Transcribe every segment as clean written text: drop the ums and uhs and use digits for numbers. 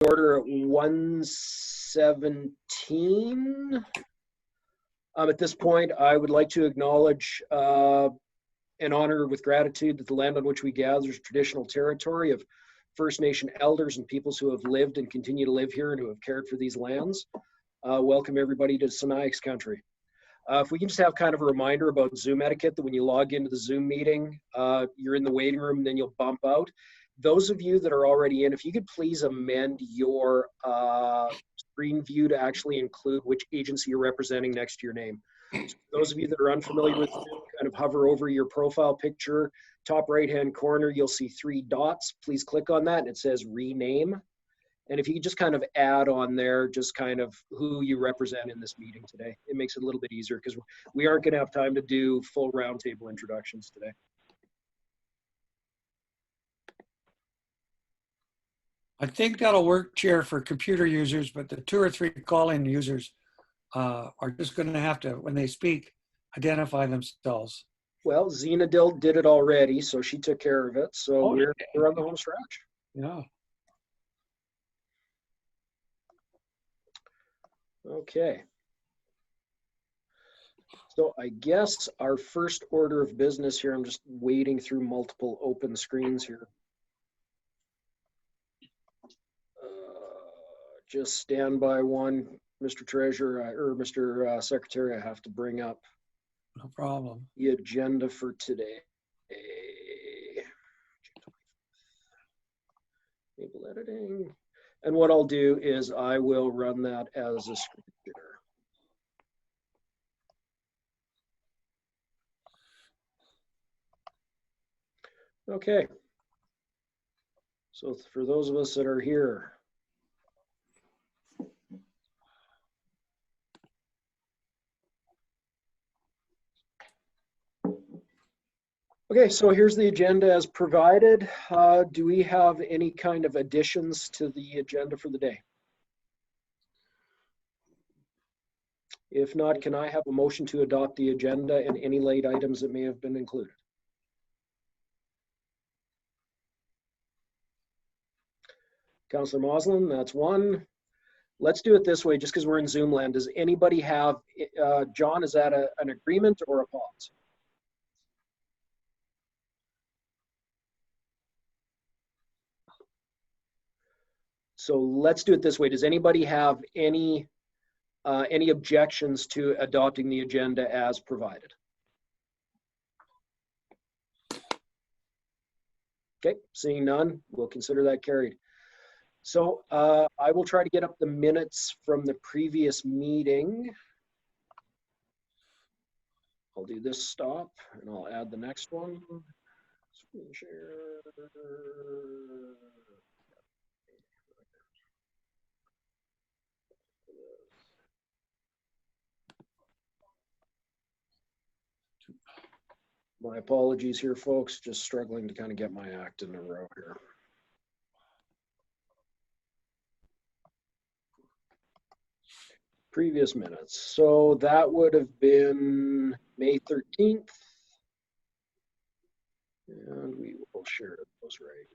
order at 1:17. At this point, I would like to acknowledge and honor with gratitude that the land on which we gather is traditional territory of First Nation elders and peoples who have lived and continue to live here and who have cared for these lands. Welcome everybody to Sinixt country. If we can just have kind of a reminder about Zoom etiquette, that when you log into the Zoom meeting, you're in the waiting room and then you'll bump out. Those of you that are already in, if you could please amend your screen view to actually include which agency you're representing next to your name. So those of you that are unfamiliar with Zoom, kind of hover over your profile picture, top right-hand corner, you'll see 3 dots. Please click on that and it says rename. And if you could just kind of add on there, just kind of who you represent in this meeting today, it makes it a little bit easier because we aren't going to have time to do full roundtable introductions today. I think that'll work, Chair, for computer users, but the 2 or 3 call-in users are just going to have to, when they speak, identify themselves. Well, Zenadil did it already, so she took care of it. So we're on the home stretch. Yeah. Okay. So I guess our first order of business here, I'm just wading through multiple open screens here. Just stand by one, Mr. Treasurer, or Mr. Secretary, I have to bring up No problem. the agenda for today. Enable editing. And what I'll do is I will run that as a screen share. Okay. So for those of us that are here, okay, so here's the agenda as provided. Do we have any kind of additions to the agenda for the day? If not, can I have a motion to adopt the agenda and any late items that may have been included? Councillor Moslin, that's one. Let's do it this way, just because we're in Zoom land. Does anybody have, John, is that an agreement or a pause? So let's do it this way. Does anybody have any objections to adopting the agenda as provided? Okay, seeing none, we'll consider that carried. So I will try to get up the minutes from the previous meeting. I'll do this stop and I'll add the next one. Screen share. My apologies here, folks. Just struggling to kind of get my act in a row here. Previous minutes. So that would have been May 13th. And we will share those right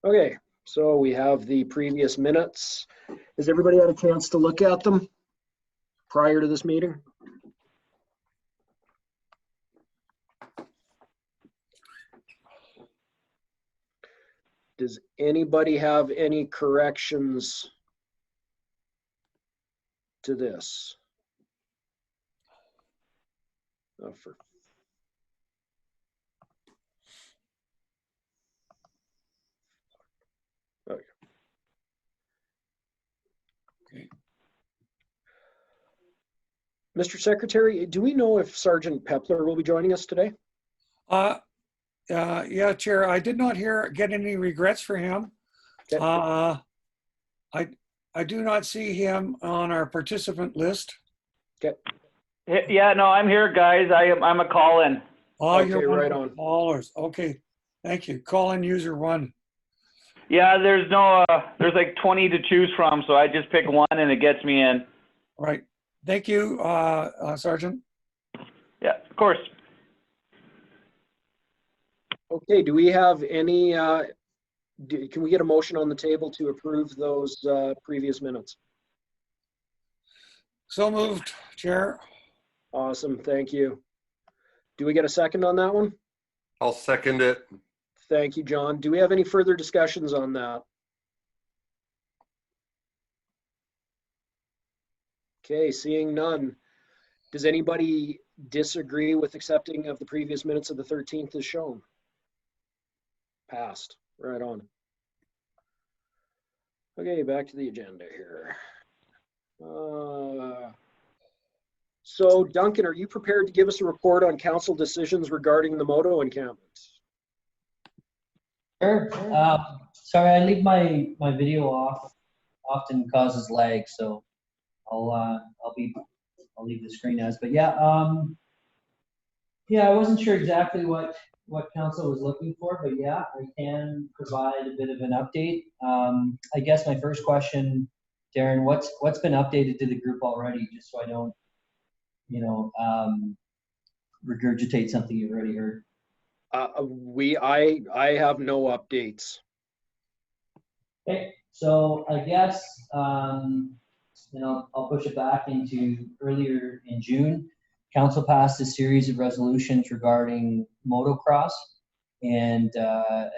now. Okay, so we have the previous minutes. Has everybody had a chance to look at them prior to this meeting? Does anybody have any corrections to this? Oh, okay. Mr. Secretary, do we know if Sergeant Pepler will be joining us today? Yeah, Chair, I did not get any regrets for him. Okay. I do not see him on our participant list. Okay. Yeah, no, I'm here, guys. I'm a call-in. Oh, Okay, you're right on. Callers. Okay, thank you. Call-in user 1. Yeah, there's like 20 to choose from, so I just pick one and it gets me in. Right. Thank you, Sergeant. Yeah, of course. Okay, do we have any, can we get a motion on the table to approve those previous minutes? So moved, Chair. Awesome, thank you. Do we get a second on that one? I'll second it. Thank you, John. Do we have any further discussions on that? Okay, seeing none. Does anybody disagree with accepting of the previous minutes of the 13th as shown? Passed. Right on. Okay, back to the agenda here. So Duncan, are you prepared to give us a report on council decisions regarding the moto encampments? Sure. Sorry, I leave my video off. Often causes lag, so I'll leave the screen as. But yeah, I wasn't sure exactly what council was looking for, but yeah, I can provide a bit of an update. I guess my first question, Darren, what's been updated to the group already, just so I don't, regurgitate something you've already heard. I have no updates. Okay, so I guess I'll push it back into earlier in June. Council passed a series of resolutions regarding motocross, and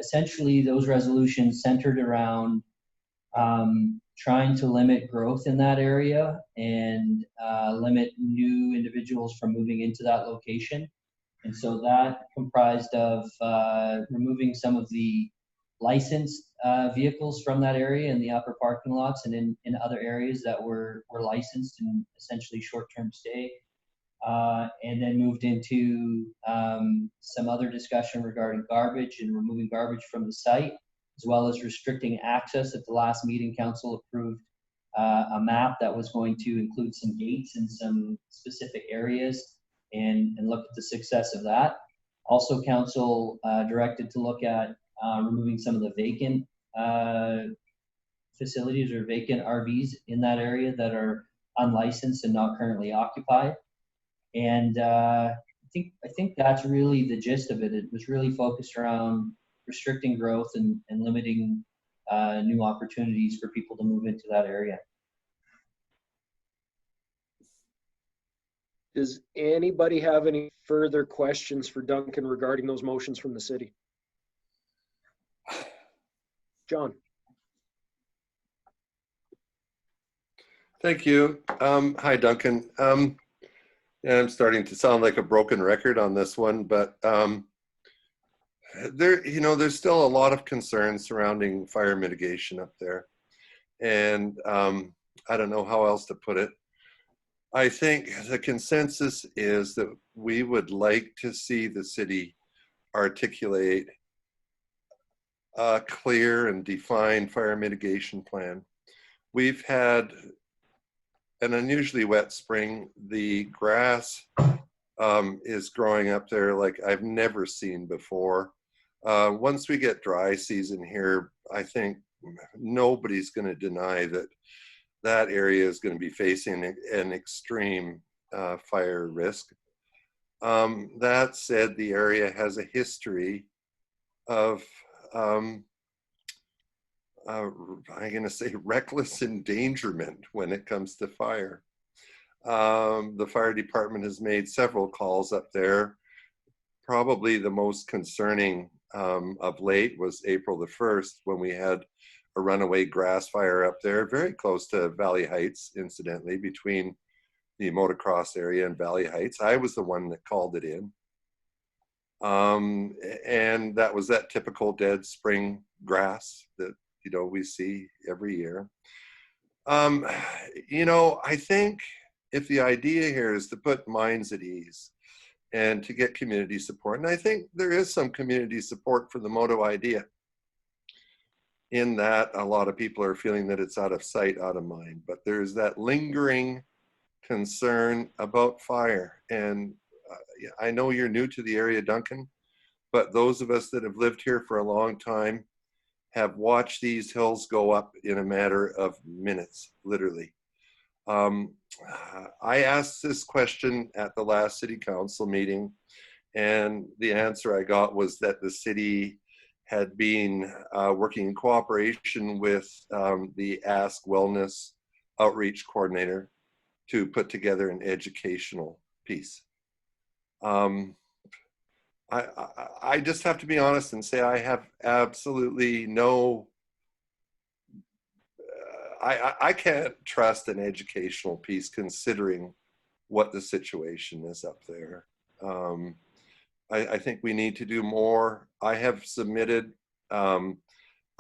essentially those resolutions centered around trying to limit growth in that area and limit new individuals from moving into that location. And so that comprised of removing some of the licensed vehicles from that area in the upper parking lots and in other areas that were licensed and essentially short-term stay. And then moved into some other discussion regarding garbage and removing garbage from the site, as well as restricting access. At the last meeting, council approved a map that was going to include some gates in some specific areas and look at the success of that. Also, council directed to look at removing some of the vacant facilities or vacant RVs in that area that are unlicensed and not currently occupied. And I think that's really the gist of it. It was really focused around restricting growth and limiting new opportunities for people to move into that area. Does anybody have any further questions for Duncan regarding those motions from the city? John. Thank you. Hi, Duncan. Yeah, I'm starting to sound like a broken record on this one, but there's still a lot of concern surrounding fire mitigation up there. And I don't know how else to put it. I think the consensus is that we would like to see the city articulate a clear and defined fire mitigation plan. We've had an unusually wet spring. The grass is growing up there like I've never seen before. Once we get dry season here, I think nobody's going to deny that area is going to be facing an extreme fire risk. That said, the area has a history of, I'm going to say, reckless endangerment when it comes to fire. The fire department has made several calls up there. Probably the most concerning of late was April the 1st when we had a runaway grass fire up there, very close to Valley Heights, incidentally, between the motocross area and Valley Heights. I was the one that called it in. And that was that typical dead spring grass that, we see every year. I think if the idea here is to put minds at ease and to get community support, and I think there is some community support for the moto idea, in that a lot of people are feeling that it's out of sight, out of mind, but there's that lingering concern about fire. And I know you're new to the area, Duncan, but those of us that have lived here for a long time have watched these hills go up in a matter of minutes, literally. I asked this question at the last city council meeting, And the answer I got was that the city had been working in cooperation with the Ask Wellness outreach coordinator to put together an educational piece. I just have to be honest and say I have absolutely no, I can't trust an educational piece considering what the situation is up there. I think we need to do more. I have submitted a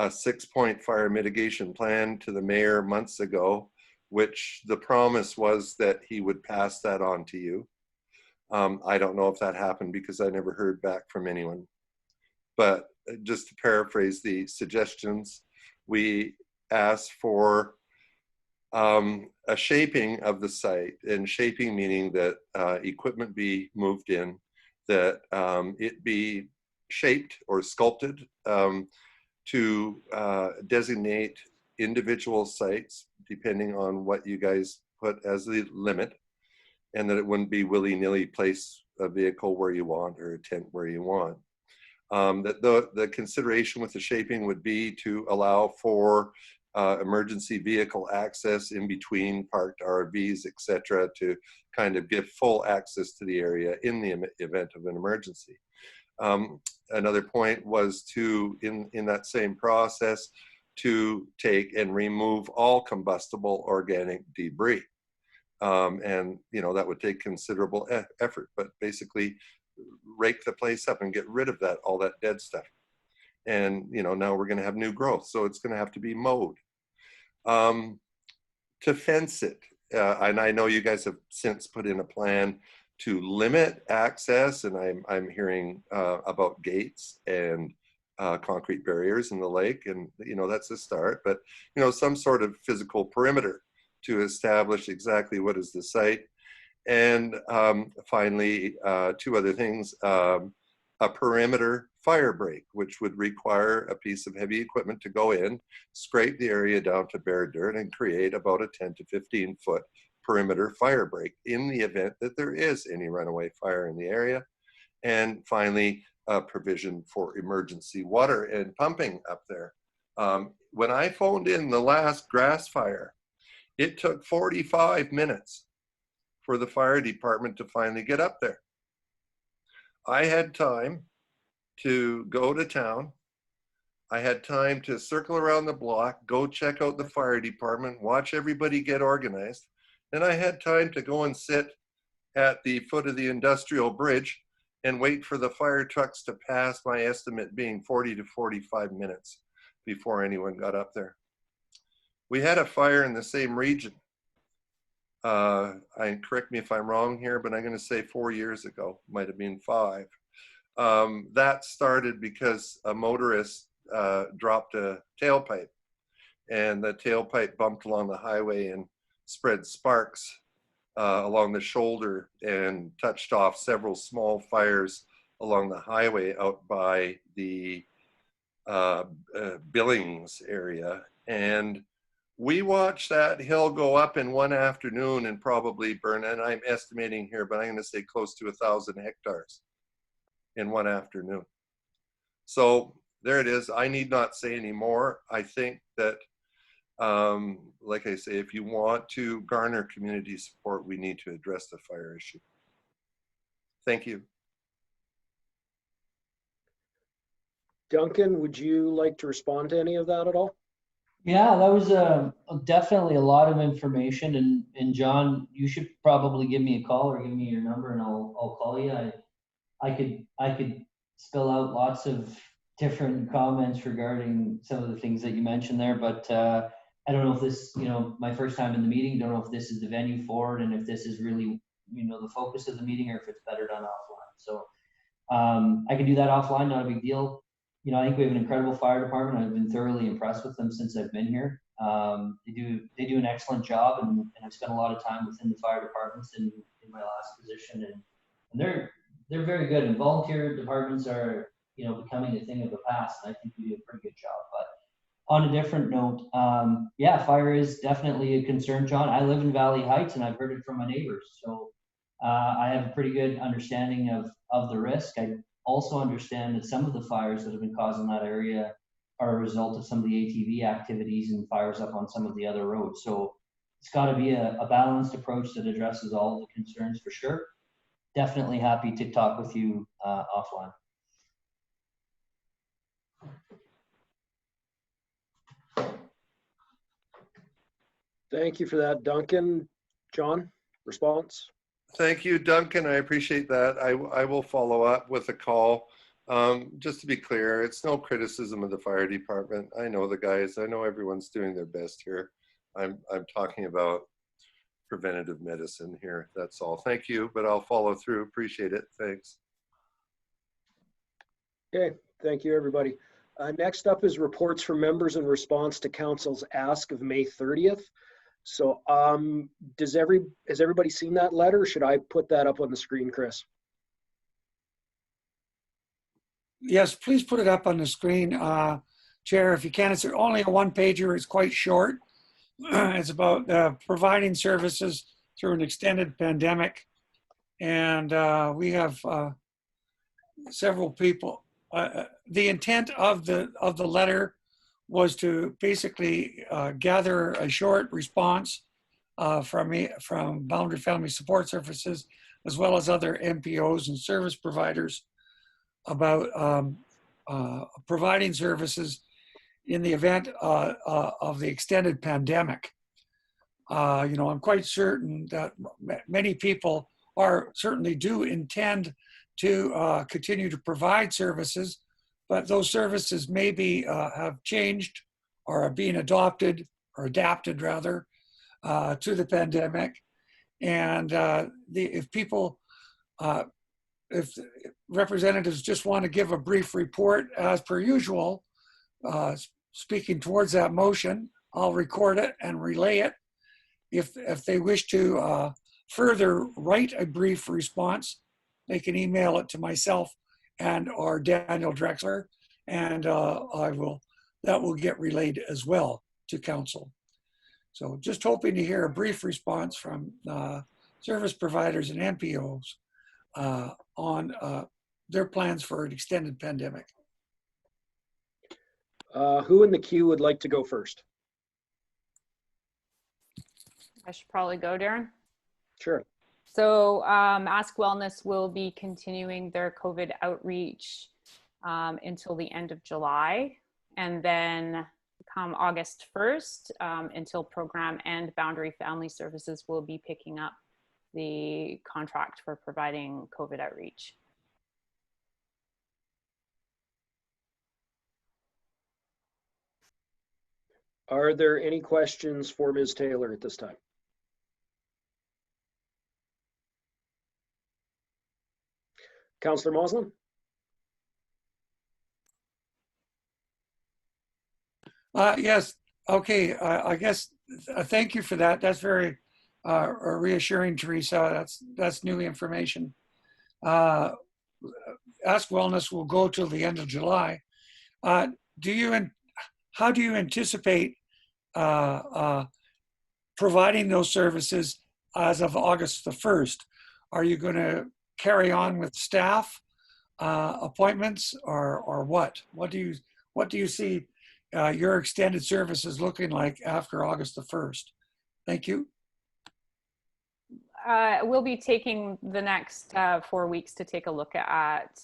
6-point fire mitigation plan to the mayor months ago, which the promise was that he would pass that on to you. I don't know if that happened because I never heard back from anyone. But just to paraphrase the suggestions, we asked for a shaping of the site, and shaping meaning that equipment be moved in, that it be shaped or sculpted to designate individual sites depending on what you guys put as the limit, and that it wouldn't be willy-nilly place a vehicle where you want or a tent where you want. That the consideration with the shaping would be to allow for emergency vehicle access in between parked RVs, etc., to kind of give full access to the area in the event of an emergency. Another point was to, in that same process, to take and remove all combustible organic debris. And, you know, that would take considerable effort, but basically rake the place up and get rid of that, all that dead stuff. And, you know, now we're going to have new growth, so it's going to have to be mowed. To fence it, and I know you guys have since put in a plan to limit access, and I'm hearing about gates and concrete barriers in the lake, and, you know, that's a start, but, you know, some sort of physical perimeter to establish exactly what is the site. And finally, 2 other things, a perimeter fire break, which would require a piece of heavy equipment to go in, scrape the area down to bare dirt, and create about a 10 to 15 foot perimeter fire break in the event that there is any runaway fire in the area. And finally, a provision for emergency water and pumping up there. When I phoned in the last grass fire, it took 45 minutes for the fire department to finally get up there. I had time to go to town. I had time to circle around the block, go check out the fire department, watch everybody get organized. And I had time to go and sit at the foot of the industrial bridge and wait for the fire trucks to pass, my estimate being 40 to 45 minutes before anyone got up there. We had a fire in the same region. Correct me if I'm wrong here, but I'm going to say 4 years ago, might have been 5. That started because a motorist dropped a tailpipe, and the tailpipe bumped along the highway and spread sparks along the shoulder and touched off several small fires along the highway out by the Billings area. And we watched that hill go up in one afternoon and probably burn, and I'm estimating here, but I'm going to say close to 1,000 hectares in one afternoon. So there it is. I need not say any more. I think that, like I say, if you want to garner community support, we need to address the fire issue. Thank you. Duncan, would you like to respond to any of that at all? Yeah, that was definitely a lot of information, and John, you should probably give me a call or give me your number, and I'll call you. I could spell out lots of different comments regarding some of the things that you mentioned there, but I don't know if this, you know, my first time in the meeting, don't know if this is the venue for it, and if this is really, you know, the focus of the meeting, or if it's better done offline. So I can do that offline, not a big deal. You know, I think we have an incredible fire department. I've been thoroughly impressed with them since I've been here. They do an excellent job, and I've spent a lot of time within the fire departments in my last position, and they're very good. And volunteer departments are, you know, becoming a thing of the past. And I think we do a pretty good job. But on a different note, yeah, fire is definitely a concern, John. I live in Valley Heights, and I've heard it from my neighbors. So I have a pretty good understanding of the risk. I also understand that some of the fires that have been caused in that area are a result of some of the ATV activities and fires up on some of the other roads. So it's got to be a balanced approach that addresses all the concerns for sure. Definitely happy to talk with you offline. Thank you for that, Duncan. John, response? Thank you, Duncan. I appreciate that. I will follow up with a call. Just to be clear, it's no criticism of the fire department. I know the guys. I know everyone's doing their best here. I'm talking about preventative medicine here. That's all. Thank you, but I'll follow through. Appreciate it. Thanks. Okay, thank you, everybody. Next up is reports from members in response to Council's ask of May 30th. So has everybody seen that letter? Should I put that up on the screen, Chris? Yes, please put it up on the screen, Chair, if you can. It's only a one-pager. It's quite short. It's about providing services through an extended pandemic. And we have several people. The intent of the letter was to basically gather a short response from Boundary Family Support Services, as well as other MPOs and service providers, about providing services in the event of the extended pandemic. I'm quite certain that many people certainly do intend to continue to provide services, but those services maybe have changed or are being adopted or adapted rather to the pandemic. And if representatives just want to give a brief report as per usual, speaking towards that motion, I'll record it and relay it. If they wish to further write a brief response, they can email it to myself and or Daniel Drexler, and that will get relayed as well to council. So just hoping to hear a brief response from service providers and MPOs on their plans for an extended pandemic. Who in the queue would like to go first? I should probably go, Darren. Sure. So Ask Wellness will be continuing their COVID outreach until the end of July. And then come August 1st, until program and Boundary Family Services will be picking up the contract for providing COVID outreach. Are there any questions for Ms. Taylor at this time? Councillor Moslin? Yes, okay, I guess, thank you for that. That's very reassuring, Teresa. That's new information. Ask Wellness will go till the end of July. How do you anticipate providing those services as of August the 1st? Are you going to carry on with staff appointments or what? What do you see your extended services looking like after August the 1st? Thank you. We'll be taking the next 4 weeks to take a look at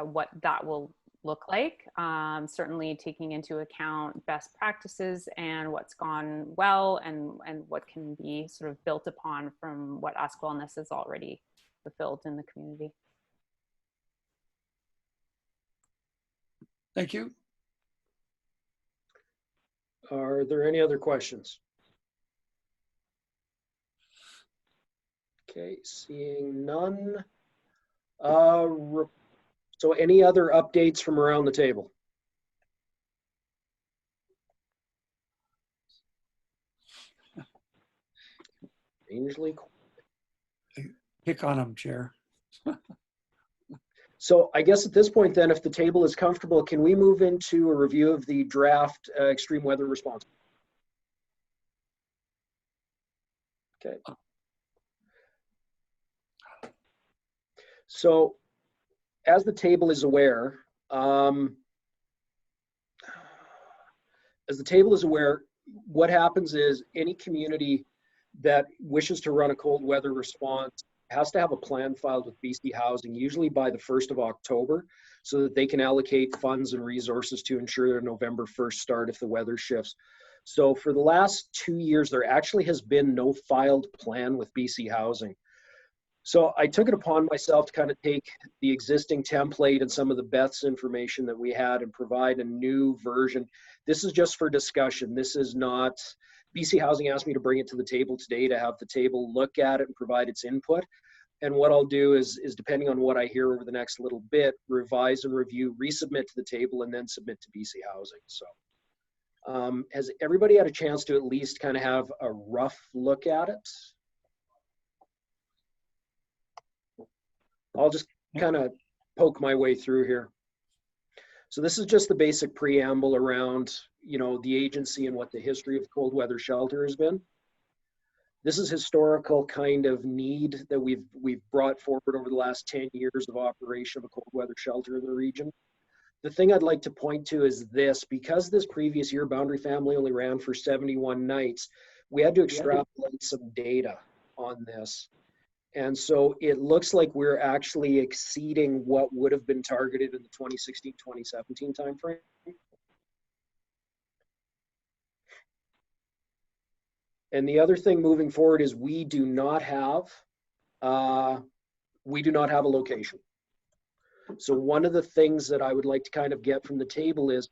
what that will look like. Certainly taking into account best practices and what's gone well and what can be sort of built upon from what Ask Wellness has already fulfilled in the community. Thank you. Are there any other questions? Okay, seeing none. So any other updates from around the table? Strangely quiet. Pick on them, Chair. So I guess at this point then, if the table is comfortable, can we move into a review of the draft extreme weather response? Okay. So as the table is aware, what happens is any community that wishes to run a cold weather response has to have a plan filed with BC Housing, usually by the 1st of October, so that they can allocate funds and resources to ensure their November 1st start if the weather shifts. So for the last 2 years, there actually has been no filed plan with BC Housing. So I took it upon myself to kind of take the existing template and some of the Beth's information that we had and provide a new version. This is just for discussion. This is not, BC Housing asked me to bring it to the table today to have the table look at it and provide its input. And what I'll do is depending on what I hear over the next little bit, revise and review, resubmit to the table, and then submit to BC Housing. So has everybody had a chance to at least kind of have a rough look at it? I'll just kind of poke my way through here. So this is just the basic preamble around, you know, the agency and what the history of cold weather shelter has been. This is historical kind of need that we've brought forward over the last 10 years of operation of a cold weather shelter in the region. The thing I'd like to point to is this: because this previous year Boundary Family only ran for 71 nights, we had to extrapolate some data on this. And so it looks like we're actually exceeding what would have been targeted in the 2016-2017 timeframe. And the other thing moving forward is we do not have a location. So one of the things that I would like to kind of get from the table is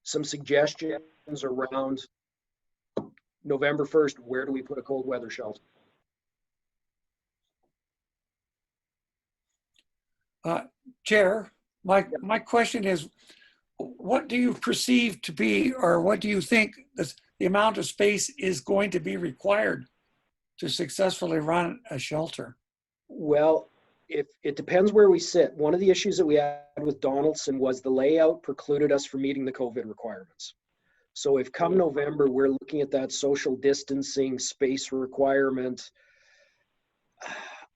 some suggestions around November 1st, where do we put a cold weather shelter? Chair, my question is, what do you perceive to be, or what do you think the amount of space is going to be required to successfully run a shelter? Well, it depends where we sit. One of the issues that we had with Donaldson was the layout precluded us from meeting the COVID requirements. So if come November, we're looking at that social distancing space requirement,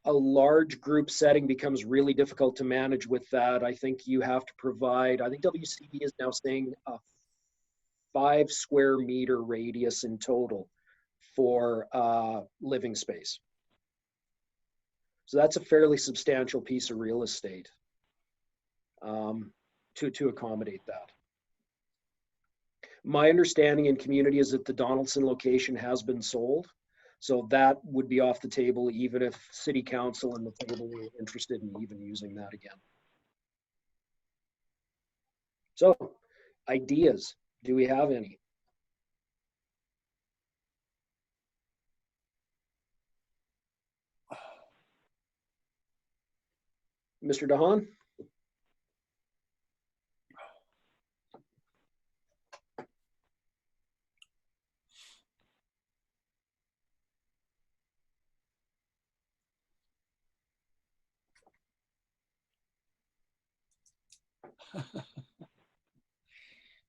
a large group setting becomes really difficult to manage with that. I think you have to provide, I think WCB is now saying a 5 square meter radius in total for living space. So that's a fairly substantial piece of real estate to accommodate that. My understanding in community is that the Donaldson location has been sold. So that would be off the table even if City Council and the table were interested in even using that again. So, ideas, do we have any? Mr. DeHaan?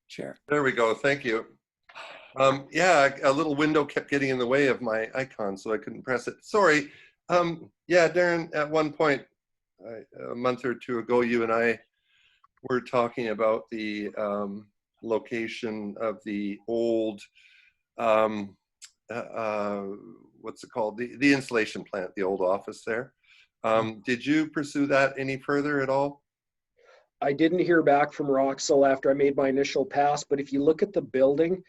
Chair. There we go. Thank you. Yeah, a little window kept getting in the way of my icon, so I couldn't press it. Sorry. Yeah, Darren, at one point, a month or two ago, you and I were talking about the location of the old, what's it called? The insulation plant, the old office there. Did you pursue that any further at all? I didn't hear back from Roxel after I made my initial pass, but if you look at the building,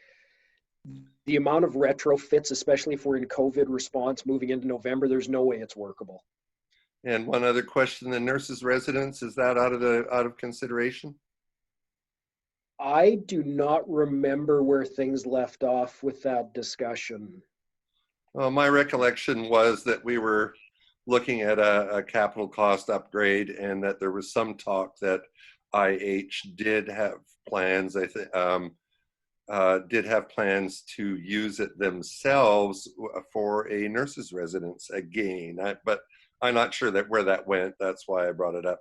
the amount of retrofits, especially if we're in COVID response moving into November, there's no way it's workable. And one other question, the nurses' residence, is that out of consideration? I do not remember where things left off with that discussion. Well, my recollection was that we were looking at a capital cost upgrade and that there was some talk that IH did have plans, I think, did have plans to use it themselves for a nurse's residence again. But I'm not sure that where that went. That's why I brought it up.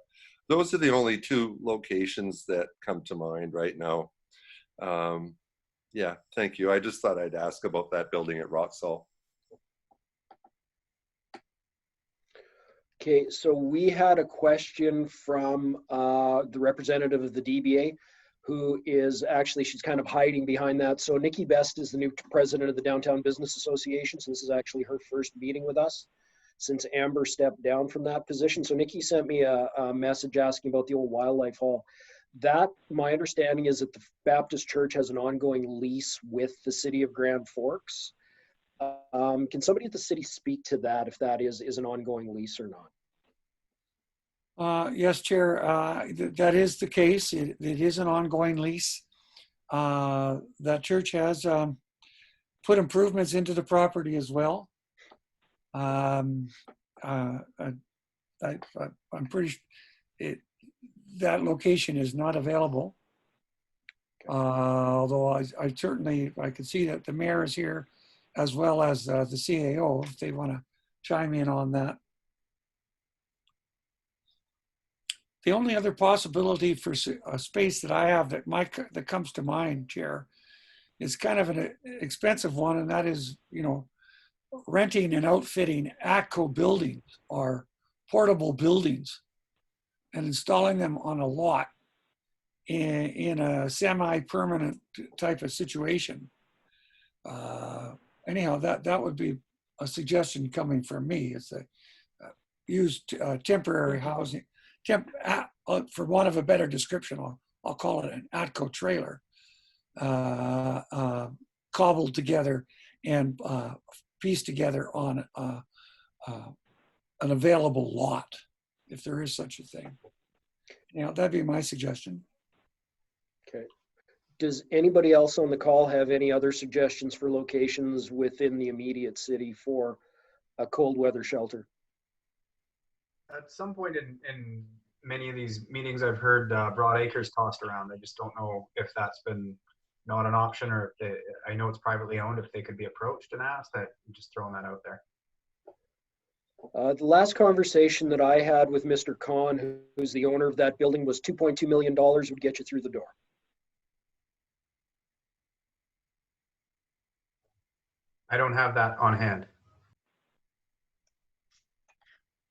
Those are the only two locations that come to mind right now. Yeah, thank you. I just thought I'd ask about that building at Roxall. Okay, so we had a question from the representative of the DBA, who is actually, she's kind of hiding behind that. So Nikki Best is the new president of the Downtown Business Association. So this is actually her first meeting with us since Amber stepped down from that position. So Nikki sent me a message asking about the old Wildlife Hall. That, my understanding is that the Baptist Church has an ongoing lease with the city of Grand Forks. Can somebody at the city speak to that, if that is an ongoing lease or not? Yes, Chair, that is the case. It is an ongoing lease. That church has put improvements into the property as well. I'm pretty that location is not available. Although I certainly, I can see that the mayor is here as well as the CAO if they want to chime in on that. The only other possibility for a space that I have that comes to mind, Chair, is kind of an expensive one, and that is, you know, renting and outfitting ATCO buildings or portable buildings and installing them on a lot in a semi-permanent type of situation. Anyhow, that would be a suggestion coming from me. It's a use temporary housing, for want of a better description, I'll call it an ATCO trailer, cobbled together and pieced together on an available lot, if there is such a thing. You know, that'd be my suggestion. Okay. Does anybody else on the call have any other suggestions for locations within the immediate city for a cold weather shelter? At some point in many of these meetings, I've heard Broad Acres tossed around. I just don't know if that's been not an option, or if I know it's privately owned, if they could be approached and asked. I'm just throwing that out there. The last conversation that I had with Mr. Kahn, who's the owner of that building, was $2.2 million would get you through the door. I don't have that on hand.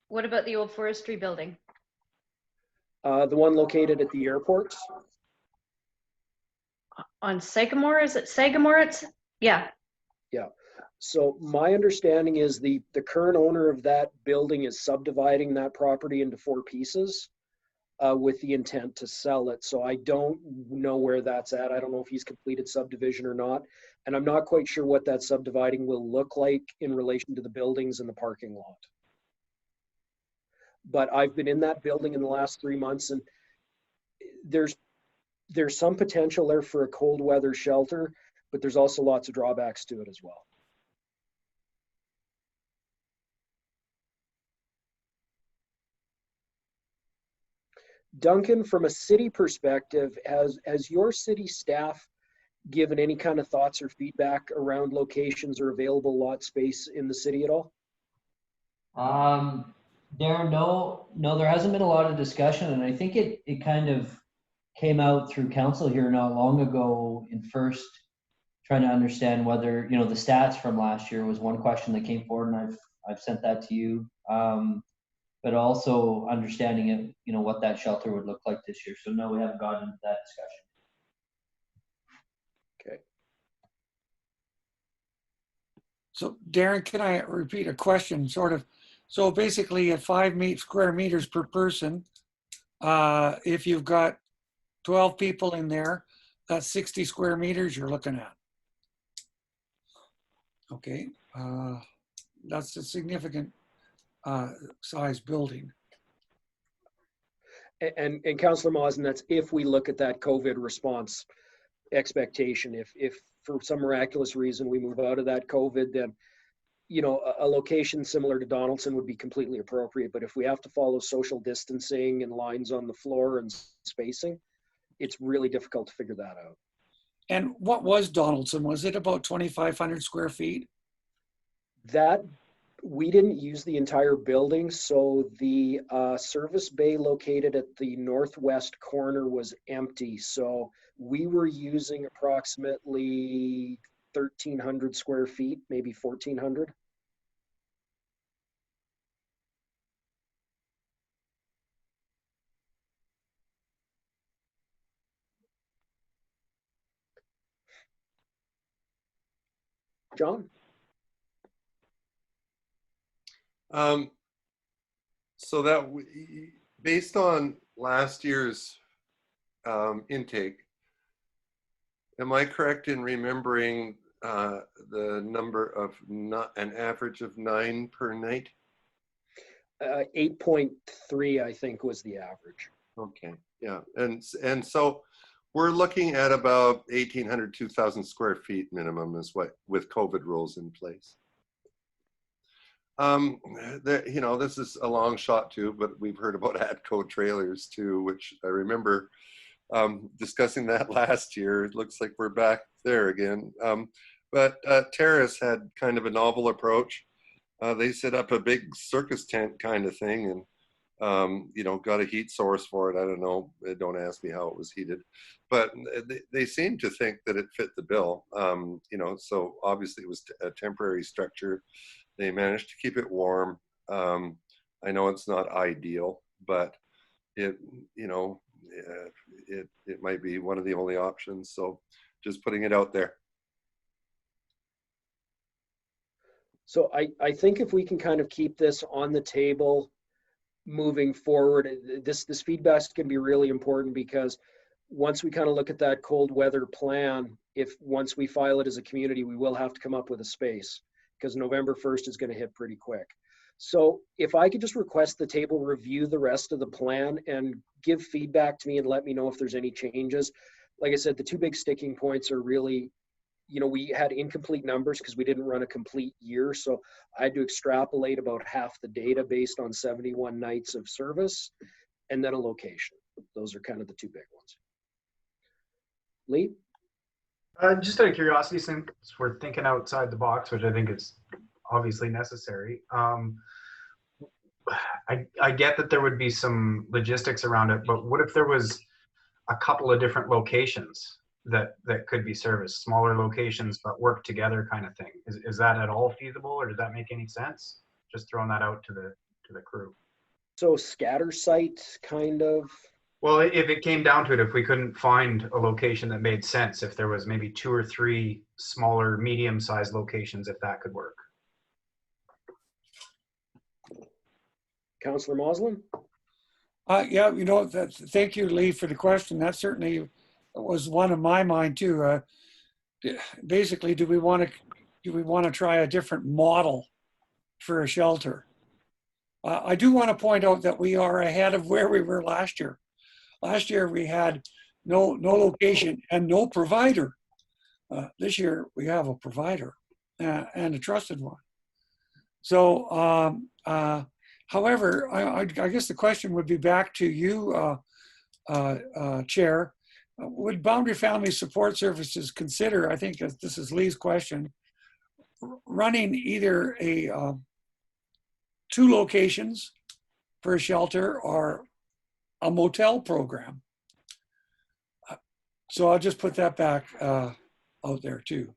What about the old forestry building? The one located at the airports. On Sagamore, is it Sagamore? Yeah. Yeah. So my understanding is the current owner of that building is subdividing that property into 4 pieces with the intent to sell it. So I don't know where that's at. I don't know if he's completed subdivision or not. And I'm not quite sure what that subdividing will look like in relation to the buildings and the parking lot. But I've been in that building in the last 3 months, and there's some potential there for a cold weather shelter, but there's also lots of drawbacks to it as well. Duncan, from a city perspective, has your city staff given any kind of thoughts or feedback around locations or available lot space in the city at all? Darren, no, there hasn't been a lot of discussion, and I think it kind of came out through council here not long ago in first trying to understand whether, you know, the stats from last year was one question that came forward, and I've sent that to you. But also understanding it, you know, what that shelter would look like this year. So no, we haven't gotten into that discussion. Okay. So Darren, can I repeat a question sort of? So basically at 5 square meters per person, if you've got 12 people in there, that's 60 square meters you're looking at. Okay, that's a significant size building. And Councillor Mausam, that's if we look at that COVID response expectation. If for some miraculous reason we move out of that COVID, then, you know, a location similar to Donaldson would be completely appropriate. But if we have to follow social distancing and lines on the floor and spacing, it's really difficult to figure that out. And what was Donaldson? Was it about 2,500 square feet? That, we didn't use the entire building. So the service bay located at the northwest corner was empty. So we were using approximately 1,300 square feet, maybe 1,400. John? So that based on last year's intake, am I correct in remembering the number of an average of 9 per night? 8.3, I think, was the average. Okay, yeah, and so we're looking at about 1,800, 2,000 square feet minimum is what, with COVID rules in place. You know, this is a long shot too, but we've heard about ATCO trailers too, which I remember discussing that last year. It looks like we're back there again. But Terrace had kind of a novel approach. They set up a big circus tent kind of thing and, you know, got a heat source for it. I don't know. Don't ask me how it was heated. But they seemed to think that it fit the bill. You know, so obviously it was a temporary structure. They managed to keep it warm. I know it's not ideal, but it, you know, it might be one of the only options. So just putting it out there. So I think if we can kind of keep this on the table moving forward, this feedback is going to be really important, because once we kind of look at that cold weather plan, once we file it as a community, we will have to come up with a space, because November 1st is going to hit pretty quick. So if I could just request the table review the rest of the plan and give feedback to me and let me know if there's any changes. Like I said, the two big sticking points are really, you know, we had incomplete numbers because we didn't run a complete year. So I had to extrapolate about half the data based on 71 nights of service, and then a location. Those are kind of the two big ones. Lee? Just out of curiosity, since we're thinking outside the box, which I think is obviously necessary, I get that there would be some logistics around it, but what if there was a couple of different locations that could be serviced, smaller locations but work together kind of thing? Is that at all feasible, or does that make any sense? Just throwing that out to the crew. So scatter site kind of. Well, if it came down to it, if we couldn't find a location that made sense, if there was maybe 2 or 3 smaller, medium-sized locations, if that could work. Councillor Moslin? Yeah, you know, thank you, Lee, for the question. That certainly was one of my mind too. Basically, do we want to try a different model for a shelter? I do want to point out that we are ahead of where we were last year. Last year we had no location and no provider. This year we have a provider and a trusted one. So, however, I guess the question would be back to you, Chair. Would Boundary Family Support Services consider, I think this is Lee's question, running either a 2 locations for a shelter or a motel program? So I'll just put that back out there too.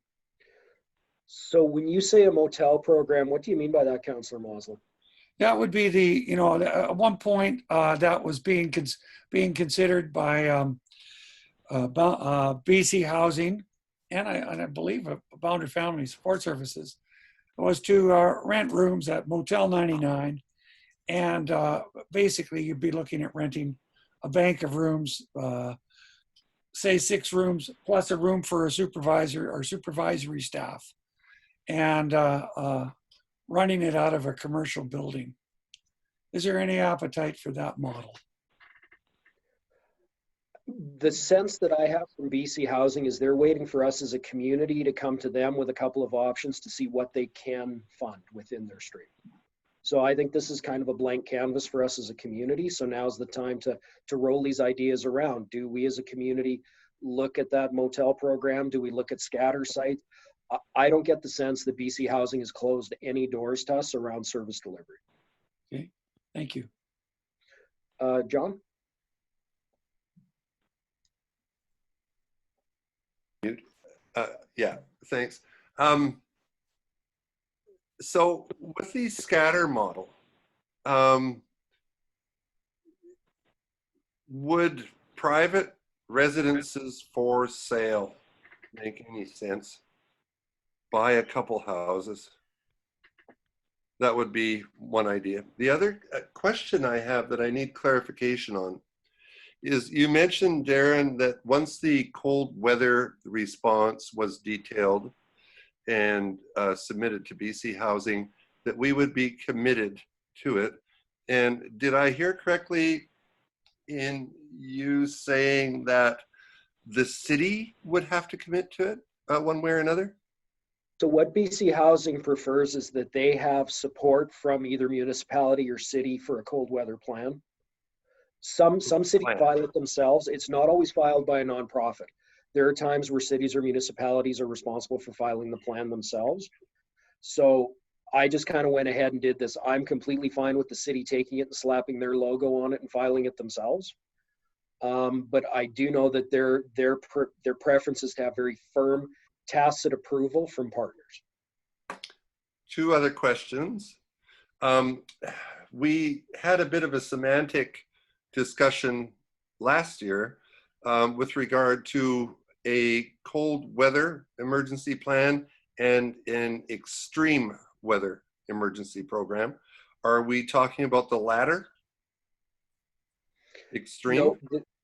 So when you say a motel program, what do you mean by that, Councillor Moslin? That would be the, you know, at one point that was being considered by BC Housing and I believe Boundary Family Support Services, was to rent rooms at Motel 99, and basically you'd be looking at renting a bank of rooms, say 6 rooms plus a room for a supervisor or supervisory staff, and running it out of a commercial building. Is there any appetite for that model? The sense that I have from BC Housing is they're waiting for us as a community to come to them with a couple of options to see what they can fund within their stream. So I think this is kind of a blank canvas for us as a community. So now's the time to roll these ideas around. Do we as a community look at that motel program? Do we look at scatter sites? I don't get the sense that BC Housing has closed any doors to us around service delivery. Okay, thank you. John? Yeah, thanks. So with the scatter model, would private residences for sale make any sense? buy a couple houses. That would be one idea. The other question I have that I need clarification on is, you mentioned, Darren, that once the cold weather response was detailed and submitted to BC Housing, that we would be committed to it. And did I hear correctly in you saying that the city would have to commit to it one way or another? So what BC Housing prefers is that they have support from either municipality or city for a cold weather plan. Some cities file it themselves. It's not always filed by a nonprofit. There are times where cities or municipalities are responsible for filing the plan themselves. So I just kind of went ahead and did this. I'm completely fine with the city taking it and slapping their logo on it and filing it themselves. But I do know that their preference is to have very firm tacit approval from partners. Two other questions. We had a bit of a semantic discussion last year with regard to a cold weather emergency plan and an extreme weather emergency program. Are we talking about the latter? Extreme?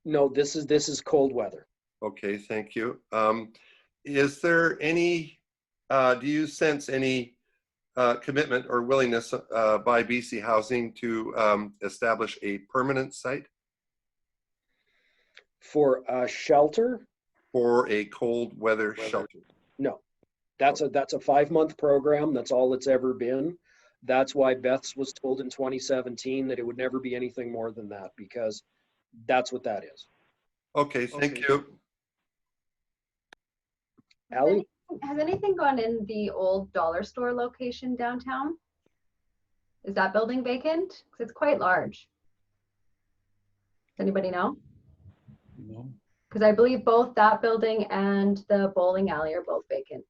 No, this is cold weather. Okay, thank you. Is there any, do you sense any commitment or willingness by BC Housing to establish a permanent site? For a shelter? For a cold weather shelter? No, that's a 5-month program. That's all it's ever been. That's why Beth's was told in 2017 that it would never be anything more than that, because that's what that is. Okay, thank you. Allie? Has anything gone in the old dollar store location downtown? Is that building vacant? Because it's quite large. Does anybody know? No. Because I believe both that building and the bowling alley are both vacant.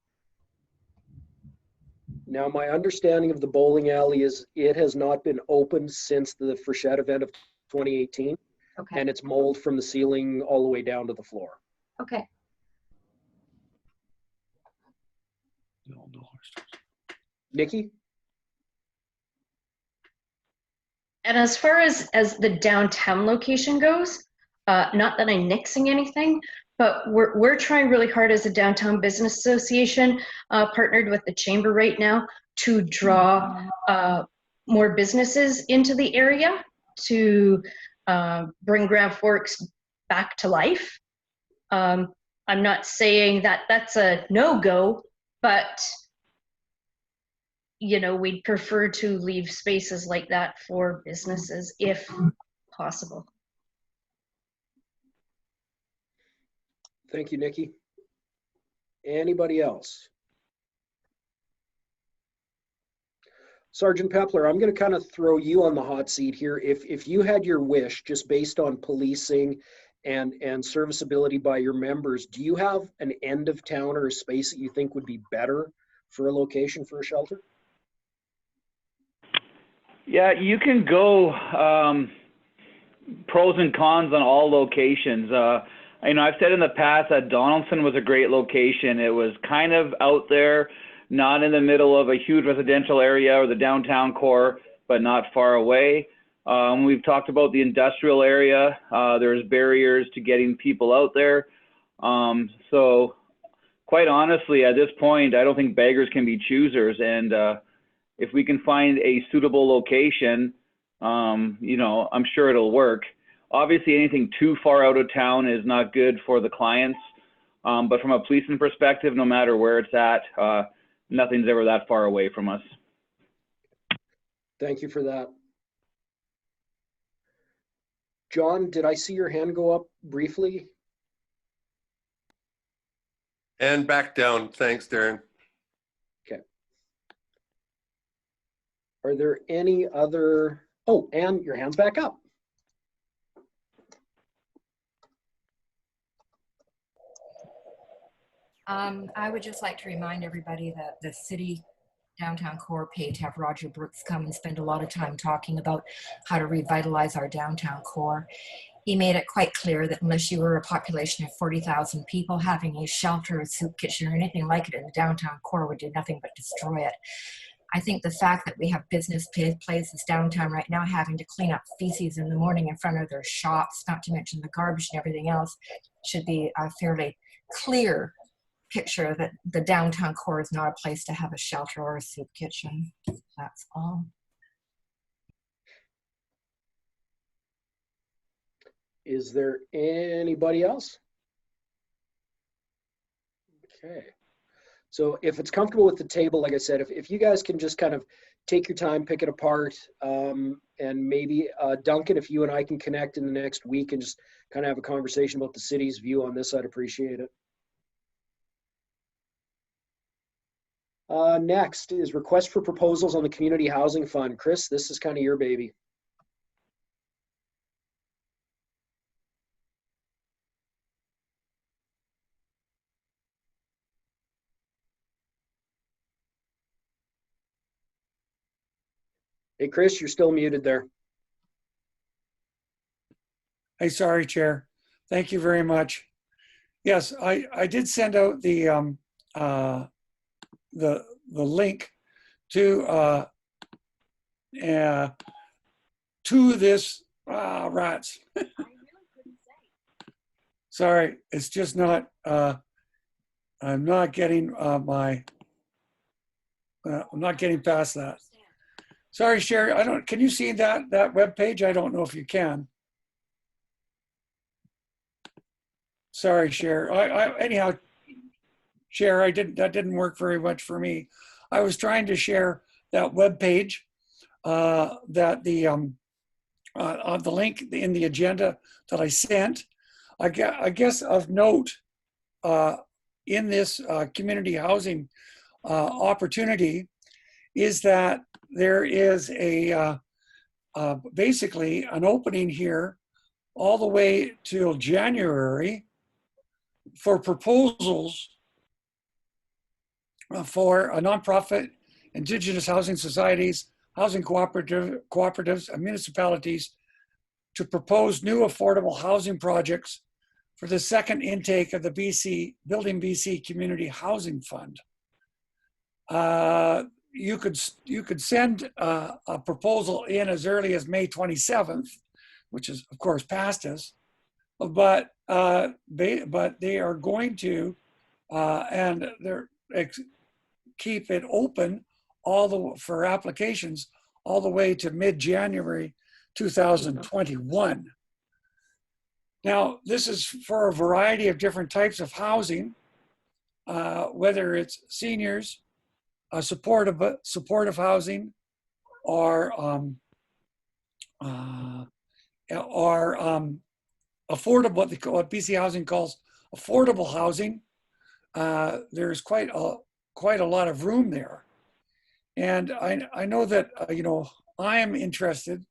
Now, my understanding of the bowling alley is it has not been opened since the Frechette event of 2018. Okay. And it's mold from the ceiling all the way down to the floor. Okay. Nikki? And as far as the downtown location goes, not that I'm nixing anything, but we're trying really hard as a downtown business association, partnered with the chamber right now, to draw more businesses into the area to bring Grand Forks back to life. I'm not saying that that's a no-go, but you know, we'd prefer to leave spaces like that for businesses if possible. Thank you, Nikki. Anybody else? Sergeant Pepler, I'm going to kind of throw you on the hot seat here. If you had your wish, just based on policing and serviceability by your members, do you have an end of town or a space that you think would be better for a location for a shelter? Yeah, you can go pros and cons on all locations. You know, I've said in the past that Donaldson was a great location. It was kind of out there, not in the middle of a huge residential area or the downtown core, but not far away. We've talked about the industrial area. There's barriers to getting people out there. So quite honestly, at this point, I don't think beggars can be choosers. And if we can find a suitable location, you know, I'm sure it'll work. Obviously, anything too far out of town is not good for the clients. But from a policing perspective, no matter where it's at, nothing's ever that far away from us. Thank you for that. John, did I see your hand go up briefly? And back down. Thanks, Darren. Okay. Are there any other? Oh, and your hand's back up. I would just like to remind everybody that the city downtown core paid to have Roger Brooks come and spend a lot of time talking about how to revitalize our downtown core. he made it quite clear that unless you were a population of 40,000 people, having a shelter, a soup kitchen, or anything like it in the downtown core would do nothing but destroy it. I think the fact that we have business places downtown right now having to clean up feces in the morning in front of their shops, not to mention the garbage and everything else, should be a fairly clear picture that the downtown core is not a place to have a shelter or a soup kitchen. That's all. Is there anybody else? Okay. So if it's comfortable with the table, like I said, if you guys can just kind of take your time, pick it apart, and maybe Duncan, if you and I can connect in the next week and just kind of have a conversation about the city's view on this, I'd appreciate it. Next is request for proposals on the Community Housing Fund. Chris, this is kind of your baby. Hey, Chris, you're still muted there. Hey, sorry, Chair. Thank you very much. Yes, I did send out the link to this rats. Sorry, it's just not. I'm not getting I'm not getting past that. Sorry, Sherry. I don't. Can you see that web page? I don't know if you can. Sorry, Cher. Anyhow, Cher, that didn't work very much for me. I was trying to share that web page, that the link in the agenda that I sent. I guess of note in this community housing opportunity is that there is a basically an opening here all the way till January for proposals for a nonprofit, Indigenous housing societies, housing cooperatives, and municipalities to propose new affordable housing projects for the second intake of the Building BC Community Housing Fund. You could send a proposal in as early as May 27th, which is of course past us, but they are going to and they're keep it open for applications all the way to mid-January 2021. Now, this is for a variety of different types of housing, whether it's seniors, supportive housing, or affordable, what BC Housing calls affordable housing. There's quite a lot of room there. And I know that, I am interested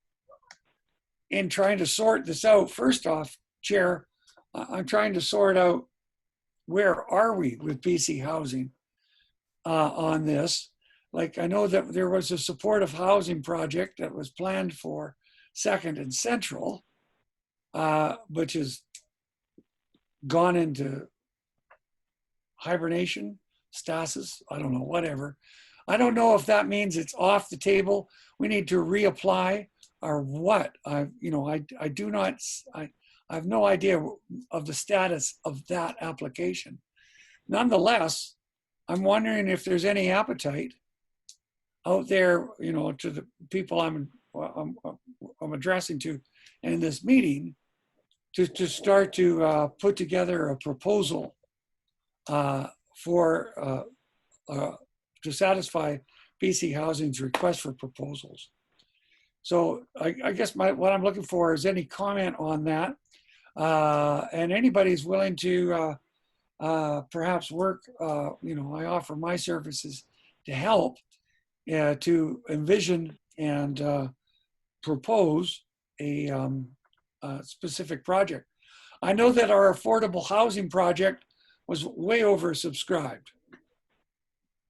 in trying to sort this out. First off, Chair, I'm trying to sort out where are we with BC Housing on this. Like, I know that there was a supportive housing project that was planned for 2nd and Central, which has gone into hibernation, stasis, I don't know, whatever. I don't know if that means it's off the table. We need to reapply or what. I have no idea of the status of that application. Nonetheless, I'm wondering if there's any appetite out there, to the people I'm addressing to in this meeting to start to put together a proposal to satisfy BC Housing's request for proposals. So I guess what I'm looking for is any comment on that. And anybody's willing to perhaps work, I offer my services to help to envision and propose a specific project. I know that our affordable housing project was way oversubscribed.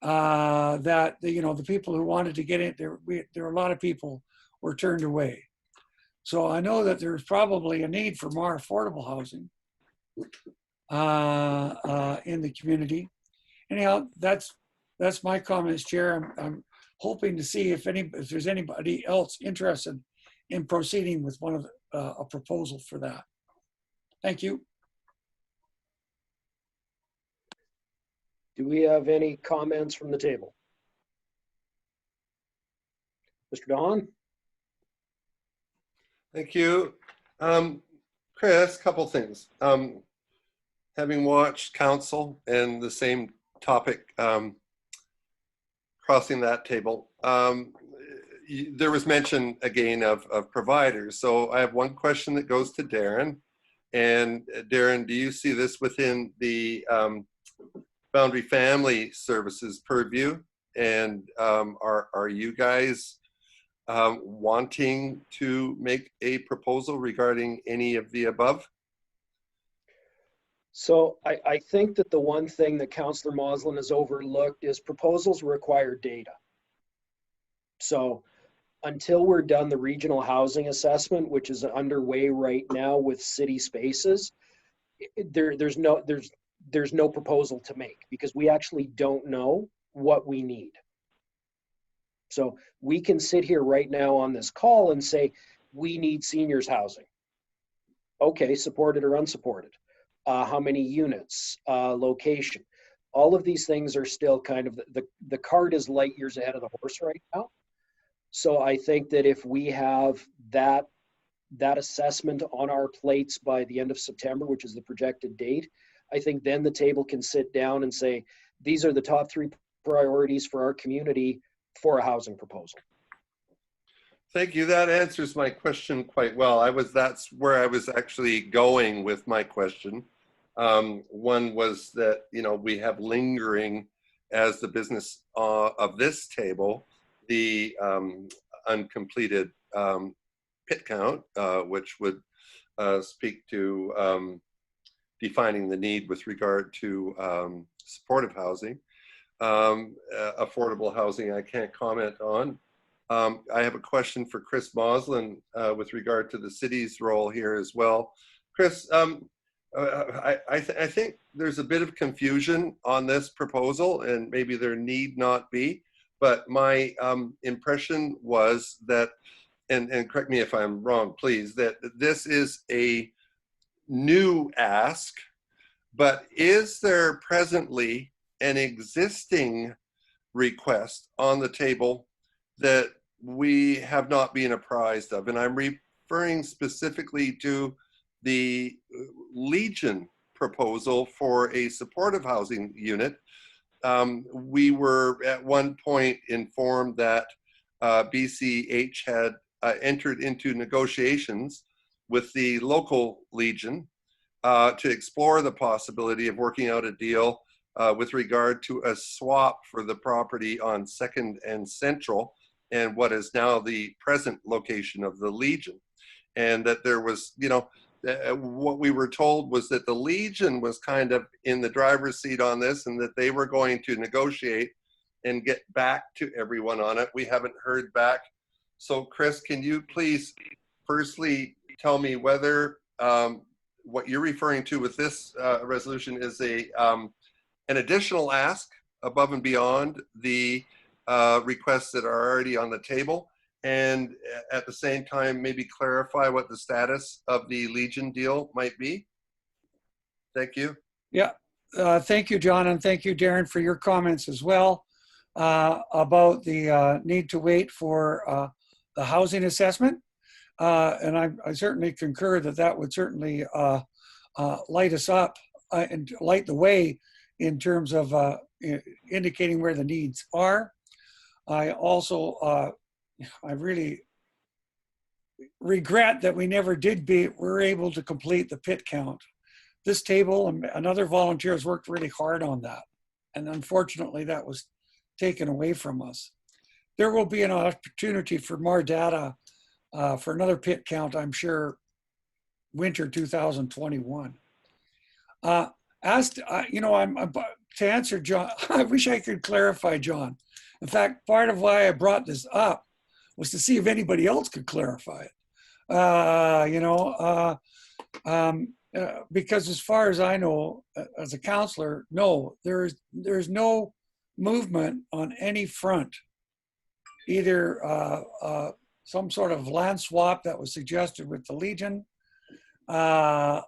That the people who wanted to get in there were a lot of people were turned away. So I know that there's probably a need for more affordable housing in the community. Anyhow, that's my comments, Chair. I'm hoping to see if there's anybody else interested in proceeding with one of a proposal for that. Thank you. Do we have any comments from the table? Mr. Don? Thank you. Chris, couple things. Having watched council and the same topic, crossing that table, there was mention again of providers. So I have one question that goes to Darren. And Darren, do you see this within the Boundary Family Services purview? And are you guys wanting to make a proposal regarding any of the above? So I think that the one thing that Councillor Moslin has overlooked is proposals require data. So until we're done the regional housing assessment, which is underway right now with city spaces, there's no proposal to make because we actually don't know what we need. So we can sit here right now on this call and say, we need seniors housing. Okay, supported or unsupported. How many units, location. All of these things are still kind of, the cart is light years ahead of the horse right now. So I think that if we have that assessment on our plates by the end of September, which is the projected date, I think then the table can sit down and say, these are the top 3 priorities for our community for a housing proposal. Thank you. That answers my question quite well. That's where I was actually going with my question. One was that, we have lingering as the business of this table, the uncompleted pit count, which would speak to defining the need with regard to supportive housing. Affordable housing I can't comment on. I have a question for Chris Moslin with regard to the city's role here as well. Chris, I think there's a bit of confusion on this proposal, and maybe there need not be, but my impression was that, and correct me if I'm wrong, please, that this is a new ask, but is there presently an existing request on the table that we have not been apprised of? And I'm referring specifically to the Legion proposal for a supportive housing unit. We were at one point informed that BCH had entered into negotiations with the local Legion to explore the possibility of working out a deal with regard to a swap for the property on 2nd and Central and what is now the present location of the Legion. And that there was, what we were told was that the Legion was kind of in the driver's seat on this and that they were going to negotiate and get back to everyone on it. We haven't heard back. So Chris, can you please firstly tell me whether what you're referring to with this resolution is an additional ask above and beyond the requests that are already on the table, and at the same time maybe clarify what the status of the Legion deal might be? Thank you. Yeah, thank you, John, and thank you, Darren, for your comments as well about the need to wait for the housing assessment. And I certainly concur that that would certainly light us up and light the way in terms of indicating where the needs are. I also, I really regret that we never were able to complete the pit count. This table and other volunteers worked really hard on that. And unfortunately, that was taken away from us. There will be an opportunity for more data for another pit count, I'm sure, winter 2021. To answer John, I wish I could clarify, John. In fact, part of why I brought this up was to see if anybody else could clarify it. Because as far as I know, as a counselor, no, there's no movement on any front. Either some sort of land swap that was suggested with the Legion, or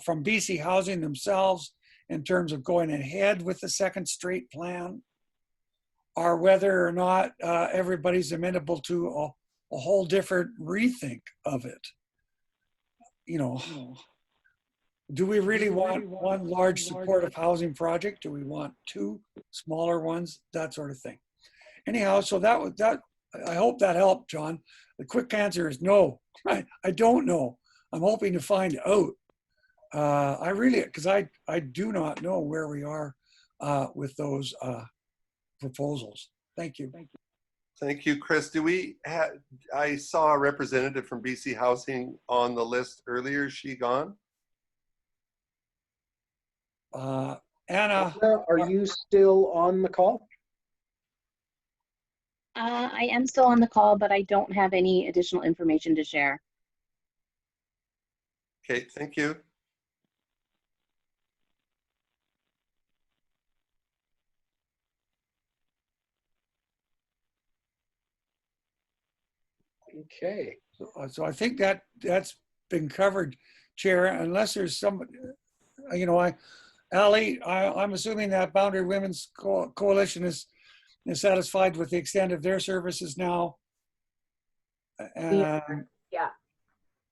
from BC Housing themselves in terms of going ahead with the second straight plan, or whether or not everybody's amenable to a whole different rethink of it. Do we really want one large supportive housing project? Do we want two smaller ones? That sort of thing. Anyhow, so that I hope that helped, John. The quick answer is no. I don't know. I'm hoping to find out. Because I do not know where we are with those proposals. Thank you. Thank you, Chris. I saw a representative from BC Housing on the list earlier. Is she gone? Anna, are you still on the call? I am still on the call, but I don't have any additional information to share. Okay, thank you. Okay. So I think that's been covered, Chair, unless there's some, Ali, I'm assuming that Boundary Women's Coalition is satisfied with the extent of their services now.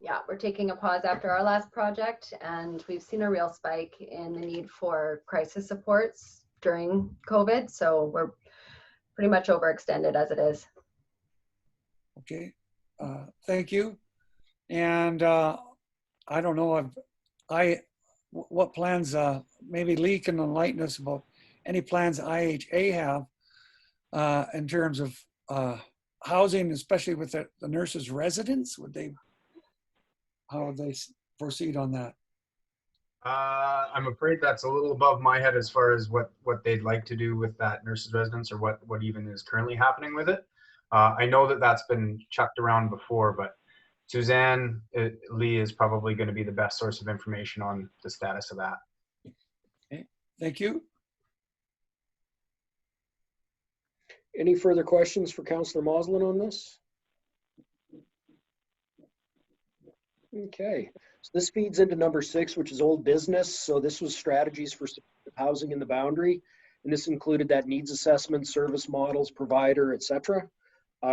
Yeah, we're taking a pause after our last project, and we've seen a real spike in the need for crisis supports during COVID. So we're pretty much overextended as it is. Okay, thank you. And I don't know what plans, maybe Lee can enlighten us about any plans IHA have in terms of housing, especially with the nurses' residents. How would they proceed on that? I'm afraid that's a little above my head as far as what they'd like to do with that nurses' residence, or what even is currently happening with it. I know that that's been chucked around before, but Suzanne Lee is probably going to be the best source of information on the status of that. Okay, thank you. Any further questions for Councillor Moslin on this? Okay, so this feeds into number 6, which is old business. So this was strategies for housing in the boundary, and this included that needs assessment, service models, provider, etc.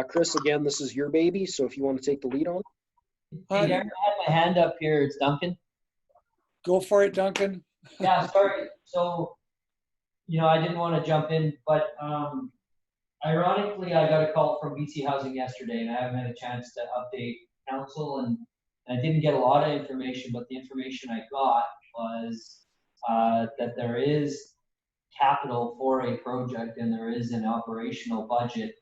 Chris, again, this is your baby, so if you want to take the lead on it. Hey, Darren, I had my hand up here. It's Duncan. Go for it, Duncan. Yeah, sorry. So, I didn't want to jump in, but ironically, I got a call from BC Housing yesterday, and I haven't had a chance to update council, and I didn't get a lot of information, but the information I got was that there is capital for a project and there is an operational budget,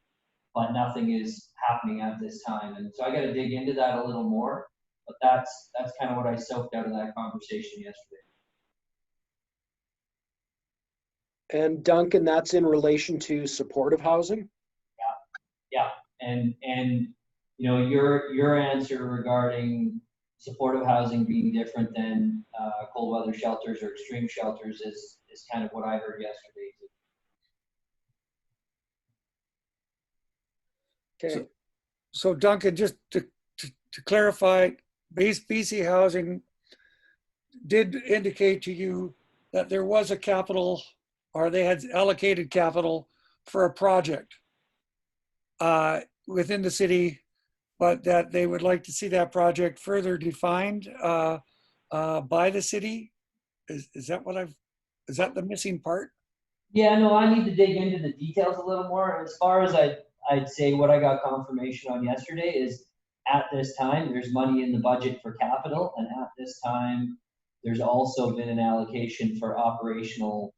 but nothing is happening at this time. And so I got to dig into that a little more, but that's kind of what I soaked out of that conversation yesterday. And Duncan, that's in relation to supportive housing? Yeah. And your answer regarding supportive housing being different than cold weather shelters or extreme shelters is kind of what I heard yesterday too. Okay. So Duncan, just to clarify, BC Housing did indicate to you that there was a capital, or they had allocated capital for a project within the city, but that they would like to see that project further defined by the city. Is that is that the missing part? Yeah, no, I need to dig into the details a little more. As far as I'd say what I got confirmation on yesterday is at this time, there's money in the budget for capital, and at this time, there's also been an allocation for operational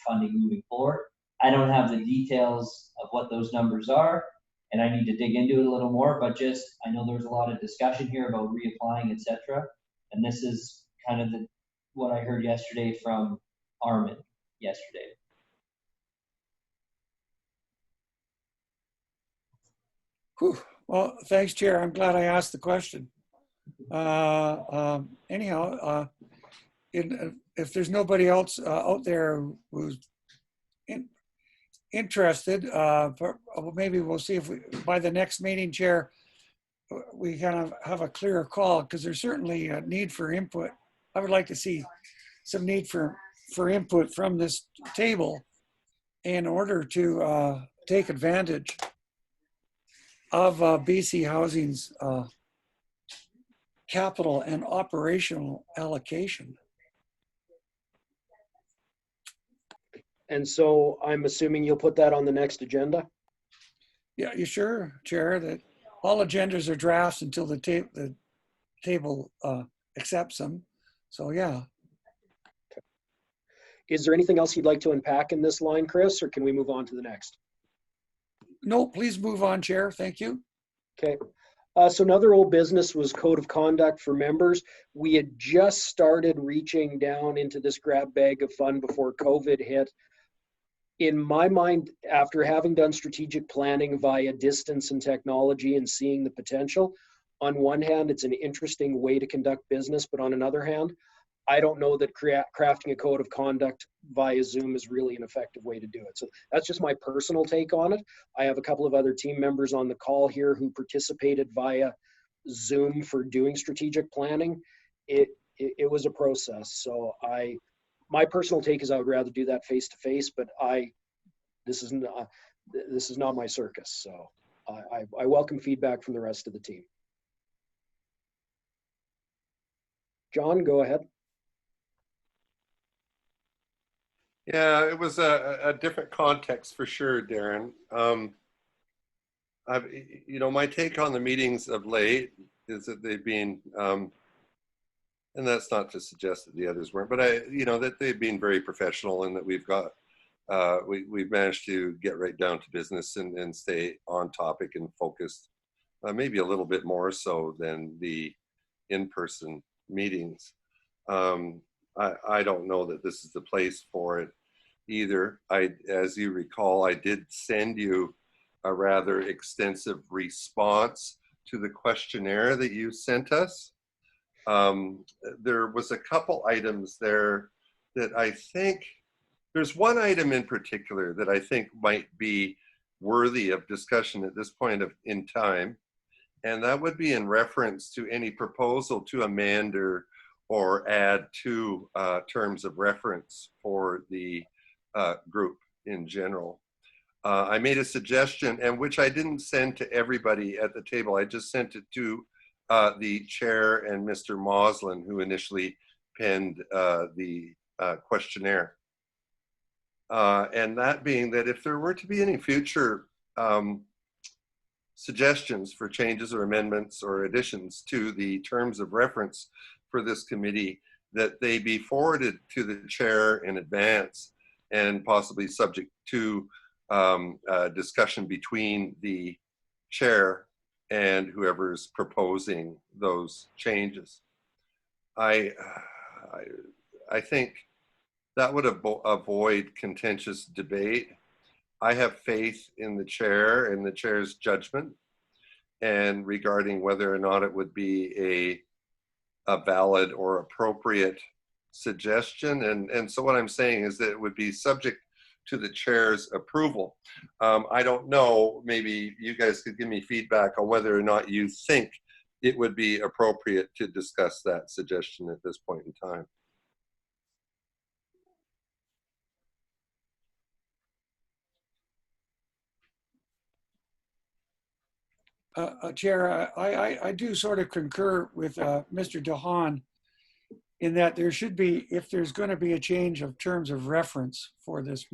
funding moving forward. I don't have the details of what those numbers are, and I need to dig into it a little more, but I know there's a lot of discussion here about reapplying, etc. And this is kind of what I heard yesterday from Armin yesterday. Whew. Well, thanks, Chair. I'm glad I asked the question. Anyhow, if there's nobody else out there who's interested, maybe we'll see if by the next meeting, Chair, we kind of have a clearer call, because there's certainly a need for input. I would like to see some need for input from this table in order to take advantage of BC Housing's capital and operational allocation. And so I'm assuming you'll put that on the next agenda? Yeah, you sure, Chair, that all agendas are drafts until the table accepts them. So yeah. Is there anything else you'd like to unpack in this line, Chris, or can we move on to the next? No, please move on, Chair. Thank you. Okay. So another old business was code of conduct for members. We had just started reaching down into this grab bag of fun before COVID hit. In my mind, after having done strategic planning via distance and technology and seeing the potential, on one hand, it's an interesting way to conduct business, but on another hand, I don't know that crafting a code of conduct via Zoom is really an effective way to do it. So that's just my personal take on it. I have a couple of other team members on the call here who participated via Zoom for doing strategic planning. It was a process. So my personal take is I would rather do that face to face, but this is not my circus. So I welcome feedback from the rest of the team. John, go ahead. Yeah, it was a different context for sure, Darren. My take on the meetings of late is that they've been, and that's not to suggest that the others weren't, but that they've been very professional, and that we've managed to get right down to business and stay on topic and focused, maybe a little bit more so than the in-person meetings. I don't know that this is the place for it either. As you recall, I did send you a rather extensive response to the questionnaire that you sent us. There was a couple items there that I think, there's one item in particular that I think might be worthy of discussion at this point in time, and that would be in reference to any proposal to amend or add to terms of reference for the group in general. I made a suggestion, and which I didn't send to everybody at the table. I just sent it to the chair and Mr. Moslin, who initially penned the questionnaire. And that being that if there were to be any future suggestions for changes or amendments or additions to the terms of reference for this committee, that they be forwarded to the chair in advance and possibly subject to discussion between the chair and whoever's proposing those changes. I think that would avoid contentious debate. I have faith in the chair and the chair's judgment, and regarding whether or not it would be a valid or appropriate suggestion. And so what I'm saying is that it would be subject to the chair's approval. I don't know, maybe you guys could give me feedback on whether or not you think it would be appropriate to discuss that suggestion at this point in time. Chair, I do sort of concur with Mr. DeHaan in that there should be, if there's going to be a change of terms of reference for this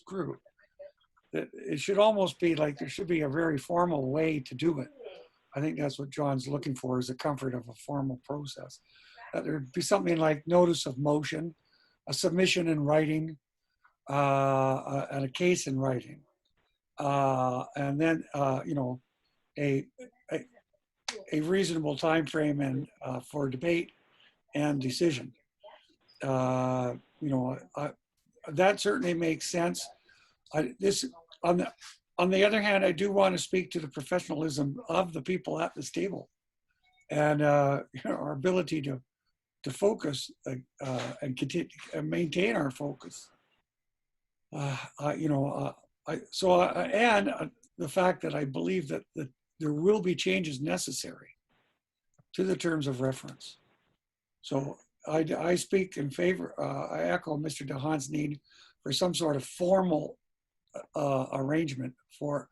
group, that it should almost be like there should be a very formal way to do it. I think that's what John's looking for, is the comfort of a formal process. That there'd be something like notice of motion, a submission in writing, and a case in writing, and then a reasonable time frame and for debate and decision. That certainly makes sense. On the other hand, I do want to speak to the professionalism of the people at this table, and our ability to focus and continue and maintain our focus. And the fact that I believe that there will be changes necessary to the terms of reference. So I speak in favor. I echo Mr. DeHaan's need for some sort of formal arrangement for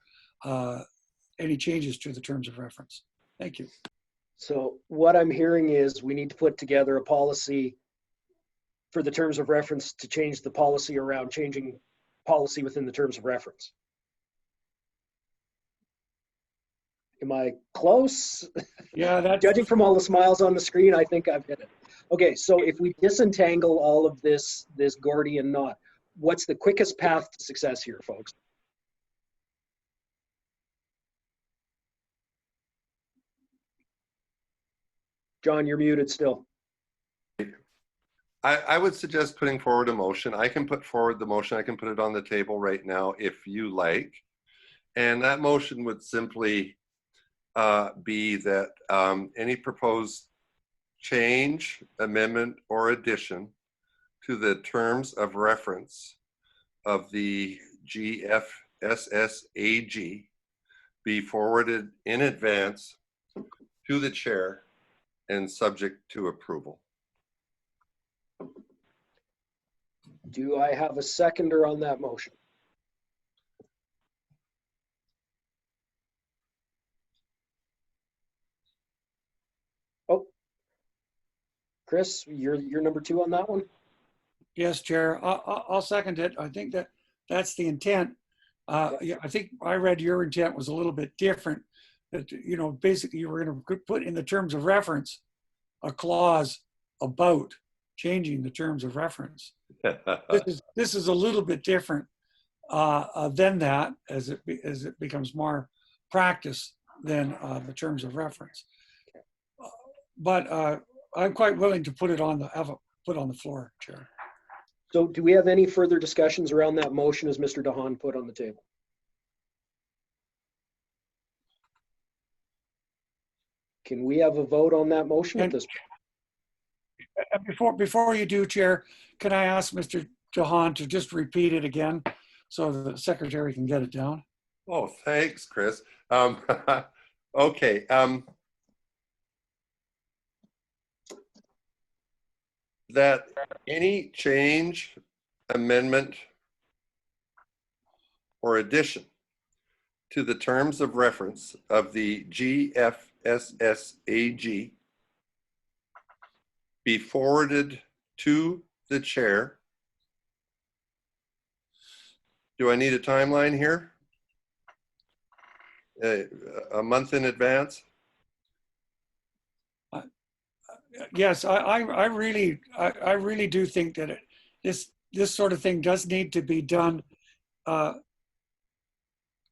any changes to the terms of reference. Thank you. So what I'm hearing is we need to put together a policy for the terms of reference to change the policy around changing policy within the terms of reference. Am I close? Yeah, that's Judging from all the smiles on the screen, I think I've hit it. Okay, so if we disentangle all of this Gordian knot, what's the quickest path to success here, folks? John, you're muted still. I would suggest putting forward a motion. I can put forward the motion. I can put it on the table right now if you like. And that motion would simply be that any proposed change, amendment, or addition to the terms of reference of the GFSSAG be forwarded in advance to the chair and subject to approval. Do I have a seconder on that motion? Oh, Chris, you're number 2 on that one? Yes, Chair. I'll second it. I think that's the intent. Yeah, I think I read your intent was a little bit different. That, basically you were going to put in the terms of reference a clause about changing the terms of reference. This is a little bit different than that, as it becomes more practice than the terms of reference. But I'm quite willing to put it on the floor, Chair. So do we have any further discussions around that motion as Mr. DeHaan put on the table? Can we have a vote on that motion at this point? Before you do, Chair, can I ask Mr. DeHaan to just repeat it again so the secretary can get it down? Oh, thanks, Chris. Okay. That any change, amendment, or addition to the terms of reference of the GFSSAG be forwarded to the chair. Do I need a timeline here? A month in advance? Yes, I really do think that this sort of thing does need to be done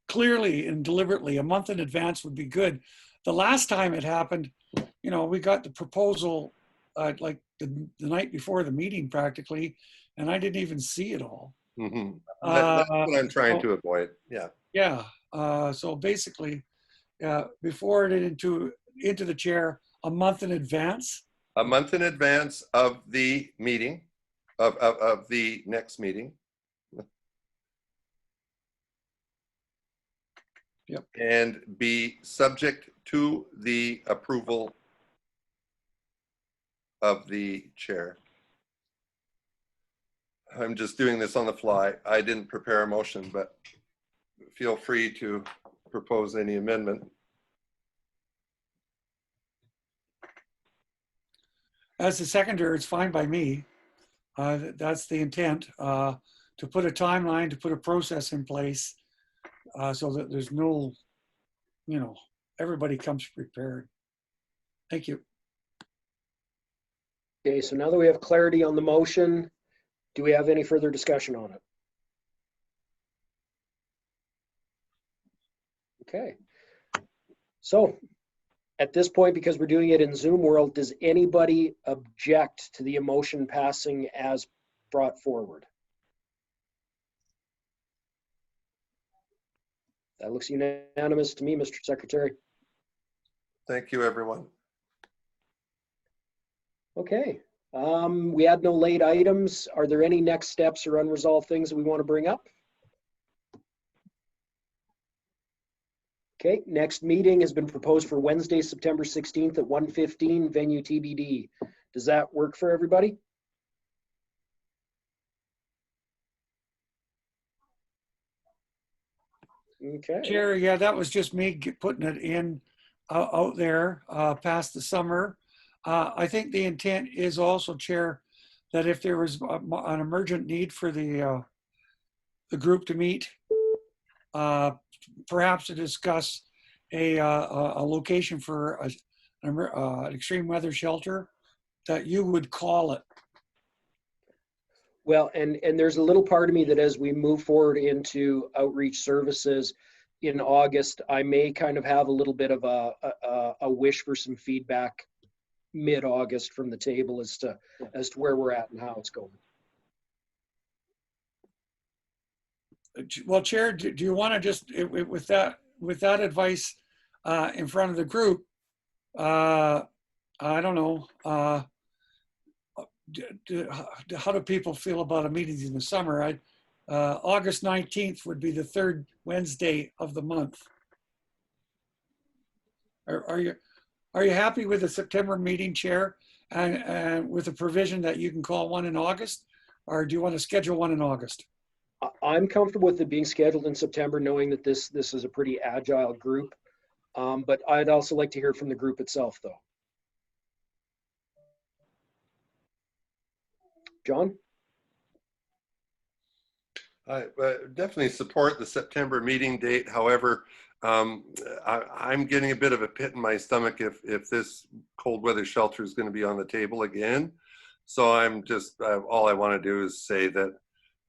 clearly and deliberately. A month in advance would be good. The last time it happened, we got the proposal like the night before the meeting practically, and I didn't even see it all. Mm-hmm. That's what I'm trying to avoid. Yeah. Yeah. So basically, before it into the chair a month in advance. A month in advance of the meeting, of the next meeting. Yep. And be subject to the approval of the chair. I'm just doing this on the fly. I didn't prepare a motion, but feel free to propose any amendment. As a seconder, it's fine by me. That's the intent, to put a timeline, to put a process in place so that there's no, everybody comes prepared. Thank you. Okay, so now that we have clarity on the motion, do we have any further discussion on it? Okay. So at this point, because we're doing it in Zoom world, does anybody object to the motion passing as brought forward? That looks unanimous to me, Mr. Secretary. Thank you, everyone. Okay. We had no late items. Are there any next steps or unresolved things that we want to bring up? Okay, next meeting has been proposed for Wednesday, September 16th at 1:15, venue TBD. Does that work for everybody? Okay. Chair, yeah, that was just me putting it in out there past the summer. I think the intent is also, Chair, that if there was an emergent need for the group to meet, perhaps to discuss a location for an extreme weather shelter, that you would call it. Well, and there's a little part of me that as we move forward into outreach services in August, I may kind of have a little bit of a wish for some feedback mid-August from the table as to where we're at and how it's going. Well, Chair, do you want to just, with that advice in front of the group, I don't know, how do people feel about a meeting in the summer? August 19th would be the third Wednesday of the month. Are you happy with the September meeting, Chair, and with the provision that you can call one in August, or do you want to schedule one in August? I'm comfortable with it being scheduled in September, knowing that this is a pretty agile group. But I'd also like to hear from the group itself, though. John? I definitely support the September meeting date. However, I'm getting a bit of a pit in my stomach if this cold weather shelter is going to be on the table again. So I'm just, all I want to do is say that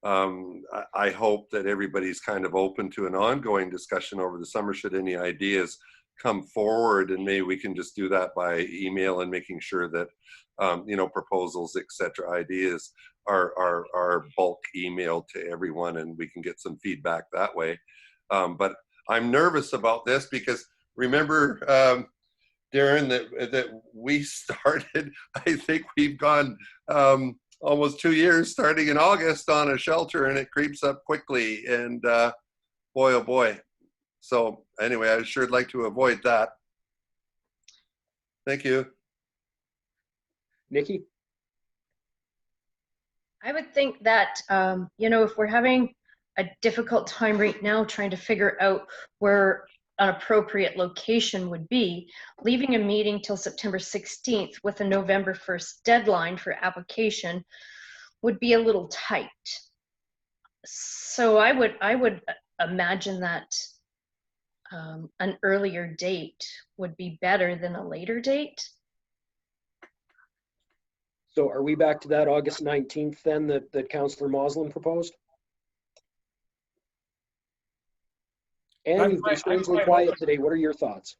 I hope that everybody's kind of open to an ongoing discussion over the summer should any ideas come forward, and maybe we can just do that by email and making sure that proposals, etc., ideas are bulk emailed to everyone, and we can get some feedback that way. But I'm nervous about this because remember, Darren, that we started, I think we've gone almost 2 years starting in August on a shelter, and it creeps up quickly, and boy, oh boy. So anyway, I sure would like to avoid that. Thank you. Nikki? I would think that, if we're having a difficult time right now trying to figure out where an appropriate location would be, leaving a meeting till September 16th with a November 1st deadline for application would be a little tight. So I would imagine that an earlier date would be better than a later date. So are we back to that August 19th then that Councillor Moslin proposed? And you've been strangely quiet today. What are your thoughts?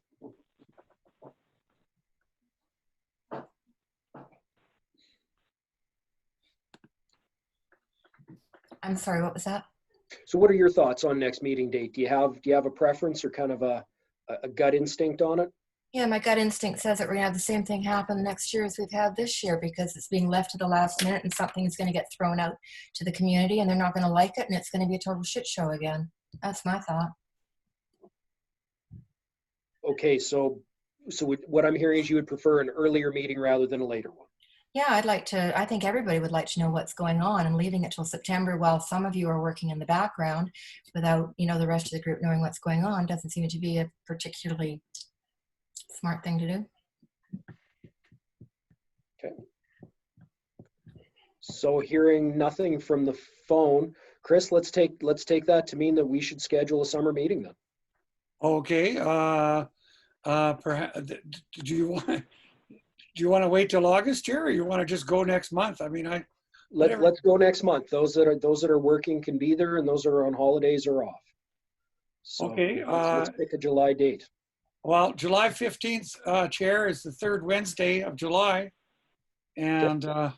I'm sorry, what was that? So what are your thoughts on next meeting date? Do you have a preference or kind of a gut instinct on it? Yeah, my gut instinct says that we're gonna have the same thing happen next year as we've had this year, because it's being left to the last minute and something is gonna get thrown out to the community and they're not gonna like it and it's gonna be a total shit show again. That's my thought. Okay, so what I'm hearing is you would prefer an earlier meeting rather than a later one. Yeah, I think everybody would like to know what's going on, and leaving it till September while some of you are working in the background without, the rest of the group knowing what's going on doesn't seem to be a particularly smart thing to do. Okay. So hearing nothing from the phone, Chris, let's take that to mean that we should schedule a summer meeting then. Okay. Perhaps, do you want to wait till August, Chair, or you want to just go next month? I mean, let's go next month. Those that are working can be there, and those that are on holidays are off. So okay. Let's pick a July date. Well, July 15th, Chair, is the third Wednesday of July, and a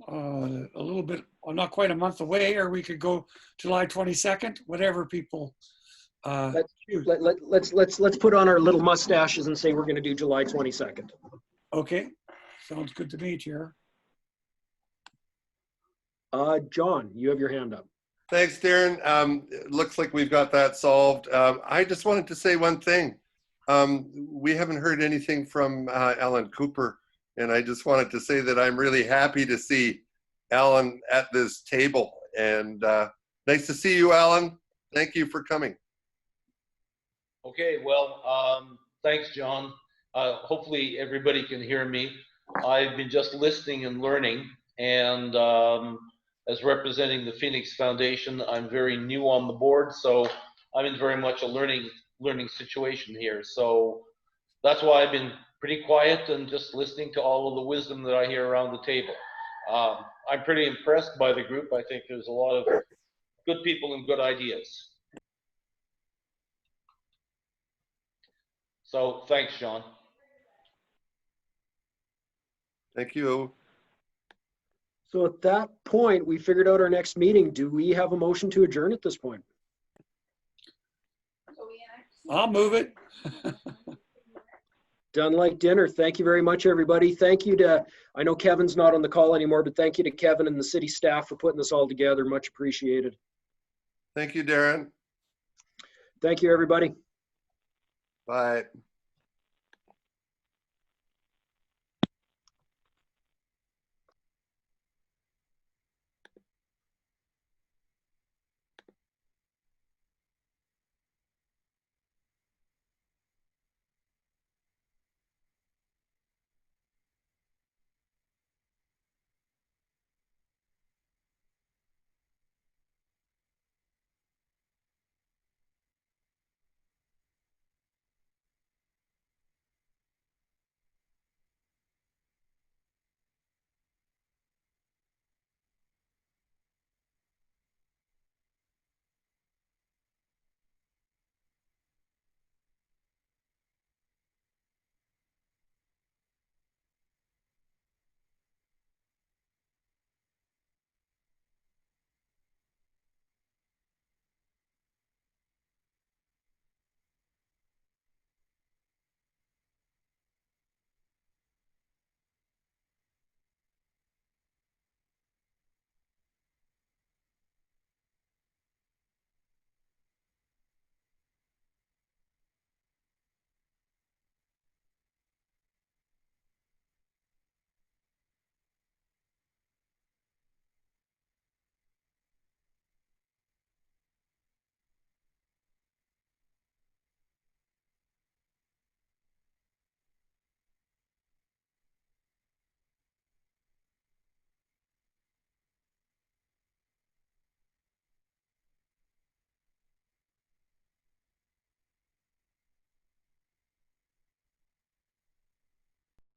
little bit, well, not quite a month away, or we could go July 22nd, whatever people Let's put on our little mustaches and say we're going to do July 22nd. Okay, sounds good to me, Chair. John, you have your hand up. Thanks, Darren. It looks like we've got that solved. I just wanted to say one thing. We haven't heard anything from Alan Cooper, and I just wanted to say that I'm really happy to see Alan at this table. And nice to see you, Alan. Thank you for coming. Okay, well, thanks, John. Hopefully everybody can hear me. I've been just listening and learning, and as representing the Phoenix Foundation, I'm very new on the board, so I'm in very much a learning situation here. So that's why I've been pretty quiet and just listening to all of the wisdom that I hear around the table. I'm pretty impressed by the group. I think there's a lot of good people and good ideas. So thanks, John. Thank you. So at that point, we figured out our next meeting. Do we have a motion to adjourn at this point? I'll move it. Done like dinner. Thank you very much, everybody. Thank you to, I know Kevin's not on the call anymore, but thank you to Kevin and the city staff for putting this all together. Much appreciated. Thank you, Darren. Thank you, everybody. Bye.